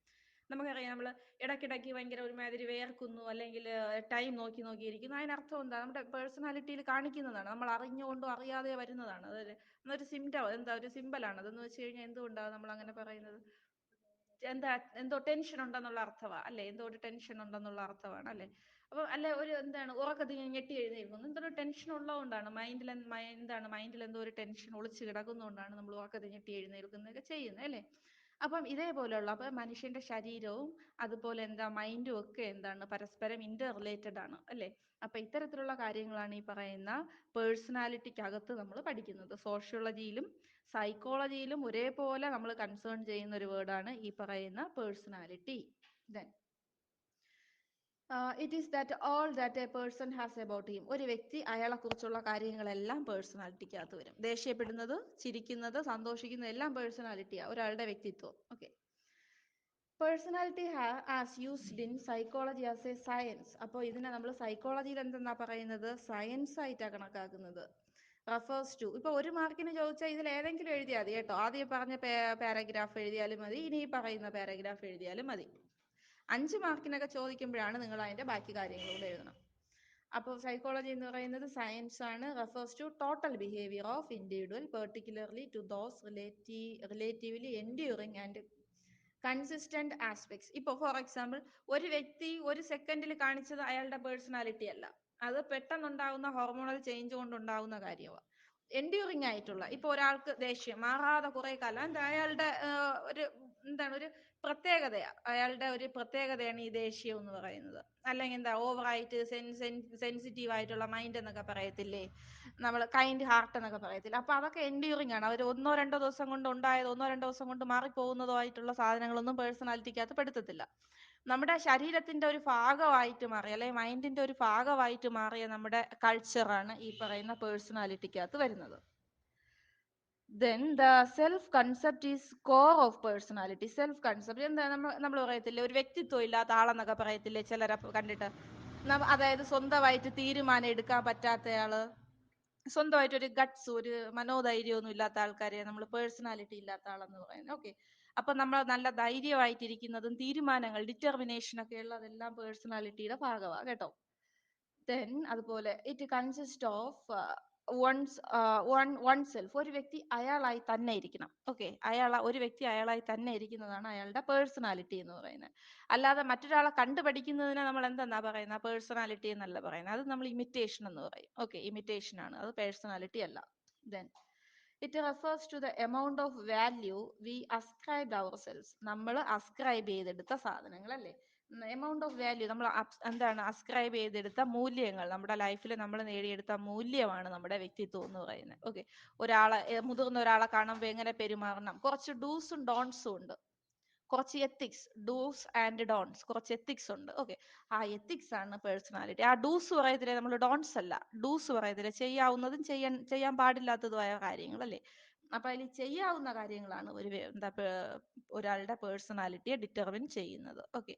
നമുക്കറിയാം, നമ്മൾ ഇടയ്ക്കിടയ്ക്ക് ഭയങ്കര ഒരുമാതിരി വേർക്കുന്നു, അല്ലെങ്കിൽ ടൈം നോക്കിയിരിക്കുന്നു. അതിനർത്ഥം എന്താ? നമ്മുടെ പേഴ്സണാലിറ്റിയിൽ കാണിക്കുന്നതാണ്, നമ്മൾ അറിഞ്ഞുകൊണ്ടോ അറിയാതെ വരുന്നതാണ്. അതൊരു ഒരു സിമ്പലാണ്. അതെന്ന് വെച്ച് കഴിഞ്ഞാൽ എന്തുകൊണ്ടാണ് നമ്മൾ അങ്ങനെ പറയുന്നത്? എന്തോ ടെൻഷൻ ഉണ്ടെന്നുള്ള അർത്ഥമാണ്, അല്ലെ? എന്തോ ഒരു ടെൻഷൻ ഉണ്ടെന്നുള്ള അർത്ഥമാണ്, അല്ലെ? അപ്പൊ അല്ലെ, ഒരു ഉറക്കത്തിൽ ഞെട്ടി എഴുന്നേൽക്കുന്നു, എന്തൊരു ടെൻഷൻ ഉള്ളതുകൊണ്ടാണ്. മൈൻഡിൽ എന്തോ ഒരു ടെൻഷൻ ഒളിച്ചു കിടക്കുന്നതുകൊണ്ടാണ് നമ്മൾ ഉറക്കത്തിൽ ഞെട്ടി എഴുന്നേൽക്കുന്നതൊക്കെ ചെയ്യുന്നത്, അല്ലെ? അപ്പം ഇതേപോലെയുള്ള മനുഷ്യന്റെ ശരീരവും അതുപോലെ മൈൻഡും ഒക്കെ പരസ്പരം ഇന്റർ റിലേറ്റഡ് ആണ്, അല്ലെ? അപ്പൊ ഇത്തരത്തിലുള്ള കാര്യങ്ങളാണ് ഈ പറയുന്ന പേഴ്സണാലിറ്റിക്കകത്ത് നമ്മൾ പഠിക്കുന്നത്. സോഷ്യോളജിയിലും സൈക്കോളജിയിലും ഒരേപോലെ നമ്മൾ കൺസേൺ ചെയ്യുന്ന ഒരു വേർഡാണ് ഈ പറയുന്ന personality. Then it is that all that A person has about him. ഒരു വ്യക്തി അയാളെ കുറിച്ചുള്ള കാര്യങ്ങളെല്ലാം പേഴ്സണാലിറ്റിക്കകത്ത് വരും. ദേഷ്യപ്പെടുന്നത്, ചിരിക്കുന്നത്, സന്തോഷിക്കുന്നത് എല്ലാം പേഴ്സണാലിറ്റിയാണ്, ഒരാളുടെ വ്യക്തിത്വം. Okay, personality as used in psychology as A science. അപ്പോൾ ഇതിനെ നമ്മൾ സൈക്കോളജിയിൽ എന്തെന്നാ പറയുന്നത്? സയൻസ് ആയിട്ടാണ് കണക്കാക്കുന്നത്. റെഫേഴ്സ് ടു, ഇപ്പൊ ഒരു മാർക്കിന് ചോദിച്ചാൽ ഇതിൽ ഏതെങ്കിലും എഴുതിയാൽ മതി കേട്ടോ. ആദ്യം പറഞ്ഞ പാരഗ്രാഫ് എഴുതിയാലും മതി, ഇനി ഈ പറയുന്ന പാരഗ്രാഫ് എഴുതിയാലും മതി. 5 മാർക്കിനൊക്കെ ചോദിക്കുമ്പോഴാണ് നിങ്ങൾ അതിന്റെ ബാക്കി കാര്യങ്ങളൂടെ എഴുതണം. അപ്പോൾ സൈക്കോളജി എന്ന് പറയുന്നത് സയൻസ് ആണ്. Refers to total behaviour of individual, particularly to those relatively enduring and consistent aspects. ഇപ്പോൾ ഫോർ എക്സാമ്പിൾ, ഒരു വ്യക്തി ഒരു സെക്കൻഡിൽ കാണിച്ചത് അയാളുടെ പേഴ്സണാലിറ്റി അല്ല, അത് പെട്ടെന്നുണ്ടാകുന്ന ഹോർമോണൽ ചേഞ്ച് കൊണ്ടുണ്ടാകുന്ന കാര്യമാണ്. എൻഡ്യൂറിങ് ആയിട്ടുള്ള, ഇപ്പൊ ഒരാൾക്ക് ദേഷ്യം മാറാതെ കുറെ കാലം, അയാളുടെ ഒരു അയാളുടെ ഒരു പ്രത്യേകതയാണ് ഈ ദേഷ്യം എന്ന് പറയുന്നത്. അല്ലെങ്കിൽ ഓവറായിട്ട് സെൻസിറ്റീവ് ആയിട്ടുള്ള മൈൻഡ് എന്നൊക്കെ പറയത്തില്ലേ, നമ്മൾ കൈൻഡ് ഹാർട്ട് എന്നൊക്കെ പറയത്തില്ല. അപ്പൊ അതൊക്കെ എൻഡ്യൂറിങ് ആണ്. അവർ ഒന്നോ രണ്ടോ ദിവസം കൊണ്ട് ഉണ്ടായത്, ഒന്നോ രണ്ടോ ദിവസം കൊണ്ട് മാറിപ്പോകുന്നതോ ആയിട്ടുള്ള സാധനങ്ങളൊന്നും പേഴ്സണാലിറ്റിക്കകത്ത് പെടുത്തത്തില്ല. നമ്മുടെ ശരീരത്തിന്റെ ഒരു ഭാഗമായിട്ട് മാറിയ, അല്ലെങ്കിൽ മൈൻഡിന്റെ ഒരു ഭാഗമായിട്ട് മാറിയ നമ്മുടെ കൾച്ചറാണ് ഈ പറയുന്ന പേഴ്സണാലിറ്റിക്കകത്ത് വരുന്നത്. Then the self concept is core of personality. Self concept എന്താ? നമ്മൾ പറയത്തില്ലേ, ഒരു വ്യക്തിത്വം ഇല്ലാത്ത ആളെന്നൊക്കെ പറയത്തില്ലേ ചിലരെ കണ്ടിട്ട്? അതായത് സ്വന്തമായിട്ട് തീരുമാനം എടുക്കാൻ പറ്റാത്തയാള്, സ്വന്തമായിട്ട് ഒരു ഗട്ട്സ്, ഒരു മനോധൈര്യമൊന്നും ഇല്ലാത്ത ആൾക്കാരെ നമ്മൾ പേഴ്സണാലിറ്റി ഇല്ലാത്ത ആളെന്ന് പറയുന്നത്. ഓക്കെ, അപ്പൊ നമ്മൾ നല്ല ധൈര്യമായിട്ടിരിക്കുന്നതും തീരുമാനങ്ങൾ ഡിറ്റർമിനേഷൻ ഒക്കെ ഉള്ളതെല്ലാം പേഴ്സണാലിറ്റിയുടെ ഭാഗമാണ് കേട്ടോ. ദെൻ അതുപോലെ it consist of one self. ഒരു വ്യക്തി അയാളായി തന്നെ ഇരിക്കണം. ഓക്കെ, ഒരു വ്യക്തി അയാളായി തന്നെ ഇരിക്കുന്നതാണ് അയാളുടെ പേഴ്സണാലിറ്റി എന്ന് പറയുന്നത്. അല്ലാതെ മറ്റൊരാളെ കണ്ടുപഠിക്കുന്നതിനെ നമ്മൾ എന്തെന്നാ പറയുന്നത്? പേഴ്സണാലിറ്റി എന്നല്ല പറയുന്നത്, അത് നമ്മൾ ഇമിറ്റേഷൻ എന്ന് പറയും. ഓക്കെ, ഇമിറ്റേഷൻ ആണ്, അത് പേഴ്സണാലിറ്റി അല്ല. Then it refers to the amount of value we ascribe ourselves. നമ്മൾ അസ്ക്രൈബ് ചെയ്തെടുത്ത സാധനങ്ങൾ അല്ലേ, എമൗണ്ട് ഓഫ് വാല്യൂ, നമ്മൾ എന്താണ് അസ്ക്രൈബ് ചെയ്തെടുത്ത മൂല്യങ്ങൾ, നമ്മുടെ ലൈഫിൽ നമ്മൾ നേടിയെടുത്ത മൂല്യമാണ് നമ്മുടെ വ്യക്തിത്വം എന്ന് പറയുന്നത്. ഓക്കെ, മുതിർന്ന ഒരാളെ കാണുമ്പോൾ എങ്ങനെ പെരുമാറണം, കുറച്ച് ഡൂസും ഡോൺസും ഉണ്ട്, കുറച്ച് എത്തിക്സ്, ഡൂസ് ആൻഡ് ഡോൺസ്, കുറച്ച് എത്തിക്സ് ഉണ്ട്. ഓക്കെ, ആ എത്തിക്സ് ആണ് പേഴ്സണാലിറ്റി. ആ ഡൂസ് പറയത്തില്ലേ, നമ്മൾ ഡോൺസ് അല്ല, ഡൂസ് പറയത്തില്ലേ, ചെയ്യാവുന്നതും ചെയ്യാൻ പാടില്ലാത്തതുമായ കാര്യങ്ങൾ അല്ലേ. അപ്പൊ അതിൽ ചെയ്യാവുന്ന കാര്യങ്ങളാണ് ഒരാളുടെ പേഴ്സണാലിറ്റിയെ ഡിറ്റർമിൻ ചെയ്യുന്നത്. ഓക്കെ,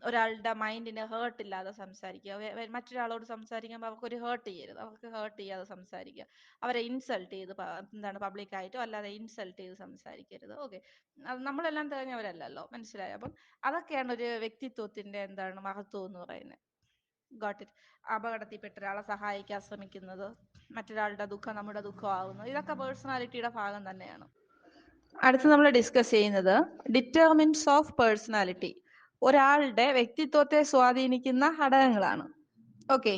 ഒരാളുടെ മൈൻഡിന് ഹേർട്ട് ഇല്ലാതെ സംസാരിക്കുക, മറ്റൊരാളോട് സംസാരിക്കുമ്പോൾ അവർക്കൊരു ഹേർട്ട് ചെയ്യരുത്, അവർക്ക് ഹേർട്ട് ചെയ്യാതെ സംസാരിക്കുക, അവരെ ഇൻസൾട്ട് ചെയ്ത് പബ്ലിക്കായിട്ടോ അല്ലാതെ ഇൻസൾട്ട് ചെയ്ത് സംസാരിക്കരുത്. ഓക്കെ, അത് നമ്മളെല്ലാം തികഞ്ഞവരല്ലല്ലോ, മനസ്സിലായോ? അപ്പം അതൊക്കെയാണ് ഒരു വ്യക്തിത്വത്തിന്റെ മഹത്വം എന്ന് പറയുന്നത്. Got it. അപകടത്തിൽപ്പെട്ട ഒരാളെ സഹായിക്കാൻ ശ്രമിക്കുന്നത്, മറ്റൊരാളുടെ ദുഃഖം നമ്മുടെ ദുഃഖമാകുന്നത്, ഇതൊക്കെ പേഴ്സണാലിറ്റിയുടെ ഭാഗം തന്നെയാണ്. അടുത്ത് നമ്മൾ ഡിസ്കസ് ചെയ്യുന്നത് ഡിറ്റർമിൻസ് ഓഫ് പേഴ്സണാലിറ്റി, ഒരാളുടെ വ്യക്തിത്വത്തെ സ്വാധീനിക്കുന്ന ഘടകങ്ങളാണ്. Okay,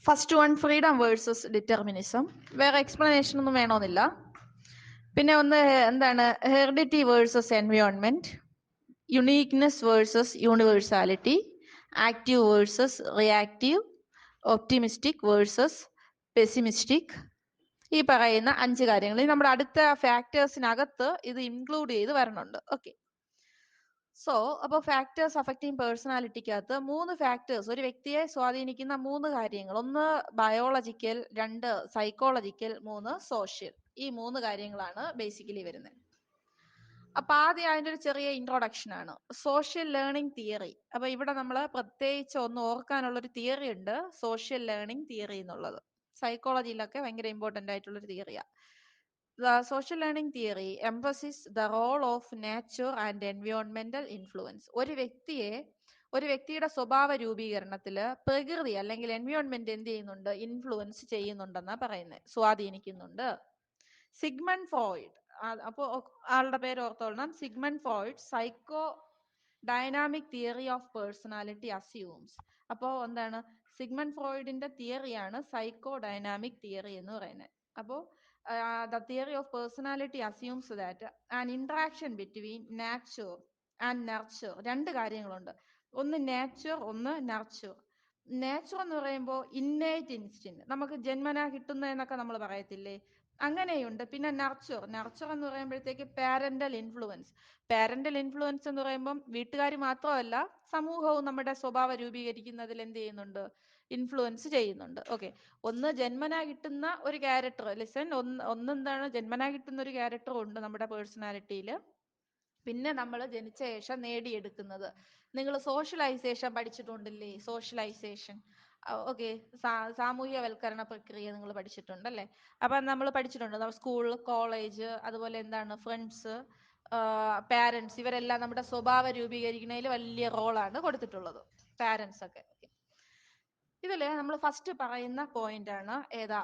first one freedom versus determinism. വേറെ എക്സ്പ്ലനേഷൻ ഒന്നും വേണമെന്നില്ല. പിന്നെ ഒന്ന് heredity versus environment, uniqueness versus universality, active versus reactive, optimistic versus pessimistic. ഈ പറയുന്ന 5 കാര്യങ്ങൾ നമ്മുടെ അടുത്ത ഫാക്ടേഴ്സിനകത്ത് ഇത് ഇൻക്ലൂഡ് ചെയ്ത് വരണുണ്ട്. ഓക്കെ, അപ്പോൾ ഫാക്ടേഴ്സ് അഫക്റ്റിംഗ് പേഴ്സണാലിറ്റിക്കകത്ത് 3 ഫാക്ടേഴ്സ്, ഒരു വ്യക്തിയെ സ്വാധീനിക്കുന്ന 3 കാര്യങ്ങൾ, 1 ബയോളജിക്കൽ, 2 സൈക്കോളജിക്കൽ, 3 സോഷ്യൽ. ഈ 3 കാര്യങ്ങളാണ് ബേസിക്കലി വരുന്നത്. അപ്പൊ ആദ്യം അതിന്റെ ഒരു ചെറിയ ഇൻട്രൊഡക്ഷൻ ആണ്, സോഷ്യൽ ലേണിംഗ് തിയറി. അപ്പൊ ഇവിടെ നമ്മൾ പ്രത്യേകിച്ച് ഒന്ന് ഓർക്കാനുള്ള ഒരു തിയറി ഉണ്ട്, സോഷ്യൽ ലേണിംഗ് തിയറി എന്നുള്ളത്. സൈക്കോളജിയിലൊക്കെ ഭയങ്കര ഇമ്പോർട്ടന്റ് ആയിട്ടുള്ള ഒരു തിയറിയാണ്. The social learning theory emphasizes the role of nature and environmental influence. ഒരു വ്യക്തിയുടെ സ്വഭാവ രൂപീകരണത്തില് പ്രകൃതി അല്ലെങ്കിൽ എൻവയോൺമെന്റ് എന്ത് ചെയ്യുന്നുണ്ട്? ഇൻഫ്ലുവൻസ് ചെയ്യുന്നുണ്ടെന്നാ പറയുന്നത്, സ്വാധീനിക്കുന്നുണ്ട്. സിഗ്മണ്ട് ഫ്രോയിഡ്, അപ്പോ ആളുടെ പേര് ഓർത്തോളണം, Sigmund Freud psychodynamic theory of personality assumes. അപ്പോൾ സിഗ്മണ്ട് ഫ്രോയിഡിന്റെ തിയറിയാണ് സൈക്കോ ഡൈനാമിക് തിയറി എന്ന് പറയുന്നത്. അപ്പോൾ the theory of personality assumes that an interaction between nature and nurture, 2 കാര്യങ്ങളുണ്ട്, ഒന്ന് നേച്ചർ, ഒന്ന് നർച്ചർ. നേച്ചർ എന്ന് പറയുമ്പോൾ ഇന്നേറ്റ് ഇൻസ്റ്റിൻറ്റ്, നമുക്ക് ജന്മനാ കിട്ടുന്ന എന്നൊക്കെ നമ്മൾ പറയത്തില്ലേ, അങ്ങനെയുണ്ട്. പിന്നെ നർച്ചർ എന്ന് പറയുമ്പോഴത്തേക്ക് പാരന്റൽ ഇൻഫ്ലുവൻസ്. പാരന്റൽ ഇൻഫ്ലുവൻസ് എന്ന് പറയുമ്പം വീട്ടുകാർ മാത്രമല്ല, സമൂഹവും നമ്മുടെ സ്വഭാവം രൂപീകരിക്കുന്നതിൽ എന്ത് ചെയ്യുന്നുണ്ട്? ഇൻഫ്ലുവൻസ് ചെയ്യുന്നുണ്ട്. ഓക്കെ, ഒന്ന് ജന്മനാ കിട്ടുന്ന ഒരു ക്യാരക്ടർ, ഒന്നെന്താണ് ജന്മനാ കിട്ടുന്ന ഒരു ക്യാരക്ടർ ഉണ്ട് നമ്മുടെ പേഴ്സണാലിറ്റിയിൽ. പിന്നെ നമ്മൾ ജനിച്ച ശേഷം നേടിയെടുക്കുന്നത്, നിങ്ങൾ സോഷ്യലൈസേഷൻ പഠിച്ചിട്ടുണ്ടല്ലേ, സോഷ്യലൈസേഷൻ. ഓക്കെ, സാമൂഹ്യവൽക്കരണ പ്രക്രിയ നിങ്ങൾ പഠിച്ചിട്ടുണ്ടല്ലേ. അപ്പൊ നമ്മൾ പഠിച്ചിട്ടുണ്ട്, സ്കൂൾ, കോളേജ്, അതുപോലെ ഫ്രണ്ട്സ്, പാരന്റ്സ്, ഇവരെല്ലാം നമ്മുടെ സ്വഭാവം രൂപീകരിക്കുന്നതിൽ വലിയ റോളാണ് കൊടുത്തിട്ടുള്ളത്, പാരന്റ്സ് ഒക്കെ. ഇതില് നമ്മൾ ഫസ്റ്റ് പറയുന്ന പോയിന്റ് ആണ് ഏതാ?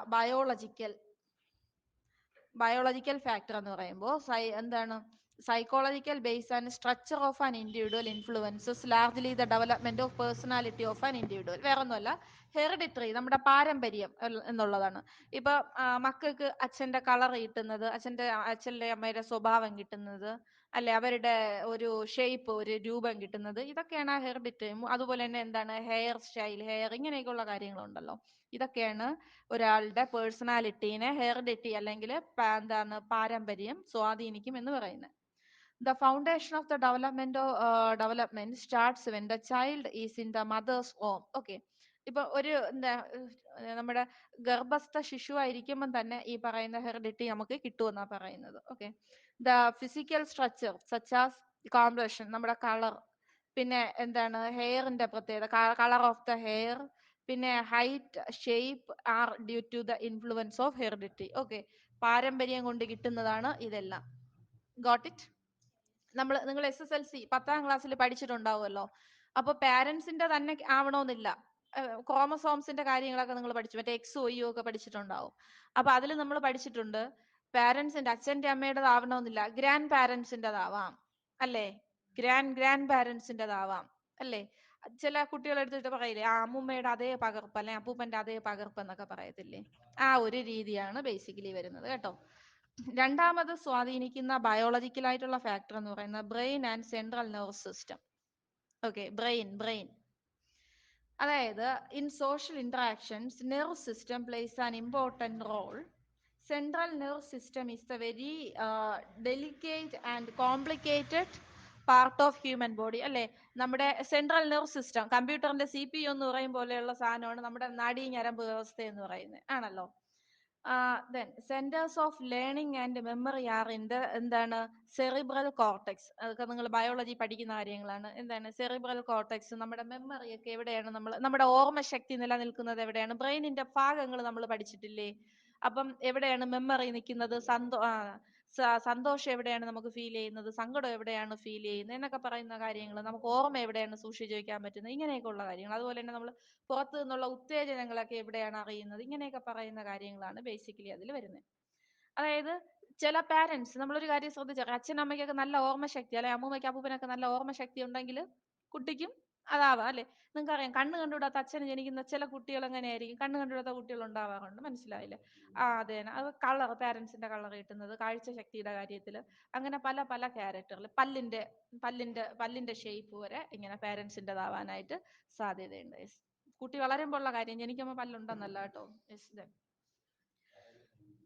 ബയോളജിക്കൽ ഫാക്ടർ എന്ന് പറയുമ്പോൾ psychological base and structure of an individual influences largely the development of personality of an individual. വേറെ ഒന്നുമല്ല, ഹെറിഡിറ്ററി, നമ്മുടെ പാരമ്പര്യം എന്നുള്ളതാണ്. ഇപ്പൊ മക്കൾക്ക് അച്ഛന്റെ കളർ കിട്ടുന്നത്, അച്ഛന്റെ അമ്മയുടെ സ്വഭാവം കിട്ടുന്നത്, അല്ലെ അവരുടെ ഒരു ഷേപ്പ്, ഒരു രൂപം കിട്ടുന്നത്, ഇതൊക്കെയാണ് ആ ഹെറിഡിറ്ററി. അതുപോലെ തന്നെ ഹെയർ സ്റ്റൈൽ, ഇങ്ങനെയൊക്കെയുള്ള കാര്യങ്ങളുണ്ടല്ലോ, ഇതൊക്കെയാണ് ഒരാളുടെ പേഴ്സണാലിറ്റീനെ ഹെറിഡിറ്റി അല്ലെങ്കിൽ പാരമ്പര്യം സ്വാധീനിക്കും എന്ന് പറയുന്നത്. The foundation of the development starts when the child is in the mother's womb. Okay, ഇപ്പൊ ഒരു നമ്മുടെ ഗർഭസ്ഥ ശിശുവായിരിക്കുമ്പോൾ തന്നെ ഈ പറയുന്ന ഹെറിഡിറ്റി നമുക്ക് കിട്ടുമെന്നാ പറയുന്നത്. Okay, the physical structure such as complexion, നമ്മുടെ കളർ, പിന്നെ ഹെയറിന്റെ പ്രത്യേകത, കളർ ഓഫ് ദ ഹെയർ, പിന്നെ height, shape are due to the influence of heredity. Okay, പാരമ്പര്യം കൊണ്ട് കിട്ടുന്നതാണ് ഇതെല്ലാം. Got it? നിങ്ങൾ SSLC 10ാം ക്ലാസ്സിൽ പഠിച്ചിട്ടുണ്ടാവുമല്ലോ. അപ്പൊ പാരന്റ്സിന്റെ തന്നെ ആവണമെന്നില്ല. ക്രോമസോംസിന്റെ കാര്യങ്ങളൊക്കെ നിങ്ങൾ പഠിച്ചു, മറ്റേ XOU ഒക്കെ പഠിച്ചിട്ടുണ്ടാവും. അപ്പൊ അതിൽ നമ്മൾ പഠിച്ചിട്ടുണ്ട് പാരന്റ്സിന്റെ, അച്ഛന്റെ അമ്മയുടേതാവണമെന്നില്ല, ഗ്രാൻഡ് പാരന്റ്സിന്റേതാവാം അല്ലേ, ഗ്രാൻഡ് പാരന്റ്സിന്റേതാവാം അല്ലേ. ചില കുട്ടികൾ എടുത്തിട്ട് പറയില്ലേ, ആ അമ്മൂമ്മയുടെ അതേ പകർപ്പ് അല്ലെ അപ്പൂപ്പന്റെ അതേ പകർപ്പ് എന്നൊക്കെ പറയത്തില്ലേ. ആ ഒരു രീതിയാണ് ബേസിക്കലി വരുന്നത് കേട്ടോ. രണ്ടാമത് സ്വാധീനിക്കുന്ന ബയോളജിക്കൽ ആയിട്ടുള്ള ഫാക്ടർ എന്ന് പറയുന്നത് brain and central nervous system. Okay, brain. അതായത് in social interactions nerve system plays an important role. Central nerve system is the very delicate and complicated part of human body അല്ലെ. നമ്മുടെ central nerve system, കമ്പ്യൂട്ടറിന്റെ CPU എന്ന് പറയും പോലെയുള്ള സാധനമാണ് നമ്മുടെ നാഡീ ഞരമ്പ് വ്യവസ്ഥ എന്ന് പറയുന്നത് ആണല്ലോ. Then centres of learning and memory are in the എന്താണ് സെറിബ്രൽ കോർട്ടെക്സ്. അതൊക്കെ നിങ്ങൾ ബയോളജി പഠിക്കുന്ന കാര്യങ്ങളാണ്. എന്താണ് സെറിബ്രൽ കോർട്ടെക്സ്? നമ്മുടെ മെമ്മറി ഒക്കെ എവിടെയാണ്, നമ്മുടെ ഓർമ്മശക്തി നിലനിൽക്കുന്നത് എവിടെയാണ്? ബ്രെയിനിന്റെ ഭാഗങ്ങൾ നമ്മൾ പഠിച്ചിട്ടില്ലേ? അപ്പം എവിടെയാണ് മെമ്മറി നിൽക്കുന്നത്? സന്തോഷം എവിടെയാണ് നമുക്ക് ഫീൽ ചെയ്യുന്നത്, സങ്കടം എവിടെയാണ് ഫീൽ ചെയ്യുന്നത് എന്നൊക്കെ പറയുന്ന കാര്യങ്ങൾ, നമുക്ക് ഓർമ്മ എവിടെയാണ് സൂക്ഷിച്ചു വെക്കാൻ പറ്റുന്നത്, ഇങ്ങനെയൊക്കെ ഉള്ള കാര്യങ്ങൾ. അതുപോലെ തന്നെ നമ്മൾ പുറത്തു നിന്നുള്ള ഉത്തേജനങ്ങളൊക്കെ എവിടെയാണ് അറിയുന്നത്, ഇങ്ങനെയൊക്കെ പറയുന്ന കാര്യങ്ങളാണ് ബേസിക്കലി അതിൽ വരുന്നത്. അതായത് ചില പാരന്റ്സ്, നമ്മളൊരു കാര്യം ശ്രദ്ധിച്ചാൽ, അച്ഛനമ്മയ്ക്കൊക്കെ നല്ല ഓർമ്മശക്തി, അല്ലെ അമ്മൂമ്മയ്ക്ക് അപ്പൂപ്പനൊക്കെ നല്ല ഓർമ്മശക്തി ഉണ്ടെങ്കിൽ കുട്ടിക്കും അതാവാം അല്ലെ. നിങ്ങൾക്ക് അറിയാം, കണ്ണ് കണ്ടുകൂടാത്ത അച്ഛന് ജനിക്കുന്ന ചില കുട്ടികൾ എങ്ങനെയായിരിക്കും, കണ്ണ് കണ്ടുകൂടാത്ത കുട്ടികൾ ഉണ്ടാവാറുണ്ട്. മനസ്സിലായില്ലേ? അതെ, അത് കളർ, പാരന്റ്സിന്റെ കളർ കിട്ടുന്നത്, കാഴ്ചശക്തിയുടെ കാര്യത്തിൽ, അങ്ങനെ പല പല ക്യാരക്ടറിൽ, പല്ലിന്റെ ഷേപ്പ് വരെ ഇങ്ങനെ പാരന്റ്സിൻ്റെതാവാനായിട്ട് സാധ്യതയുണ്ട്. കുട്ടി വളരുമ്പോൾ ഉള്ള കാര്യം, ജനിക്കുമ്പോൾ പല്ലുണ്ടെന്നല്ല കേട്ടോ.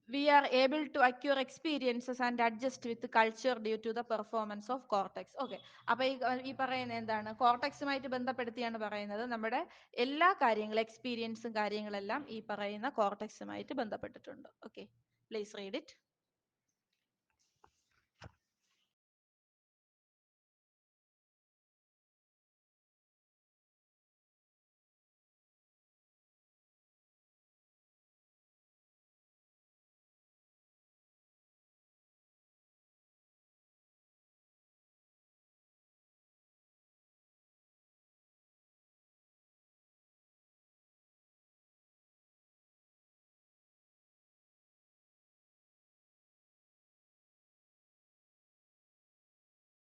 We are able to acquire experiences and adjust with culture due to the performance of cortex. Okay, അപ്പൊ ഈ പറയുന്ന എന്താണ്, കോർട്ടെക്സുമായിട്ട് ബന്ധപ്പെടുത്തിയാണ് പറയുന്നത്. നമ്മുടെ എല്ലാ കാര്യങ്ങളും, എക്സ്പീരിയൻസും കാര്യങ്ങളെല്ലാം ഈ പറയുന്ന കോർട്ടെക്സുമായിട്ട് ബന്ധപ്പെട്ടിട്ടുണ്ട്. Okay, please read it.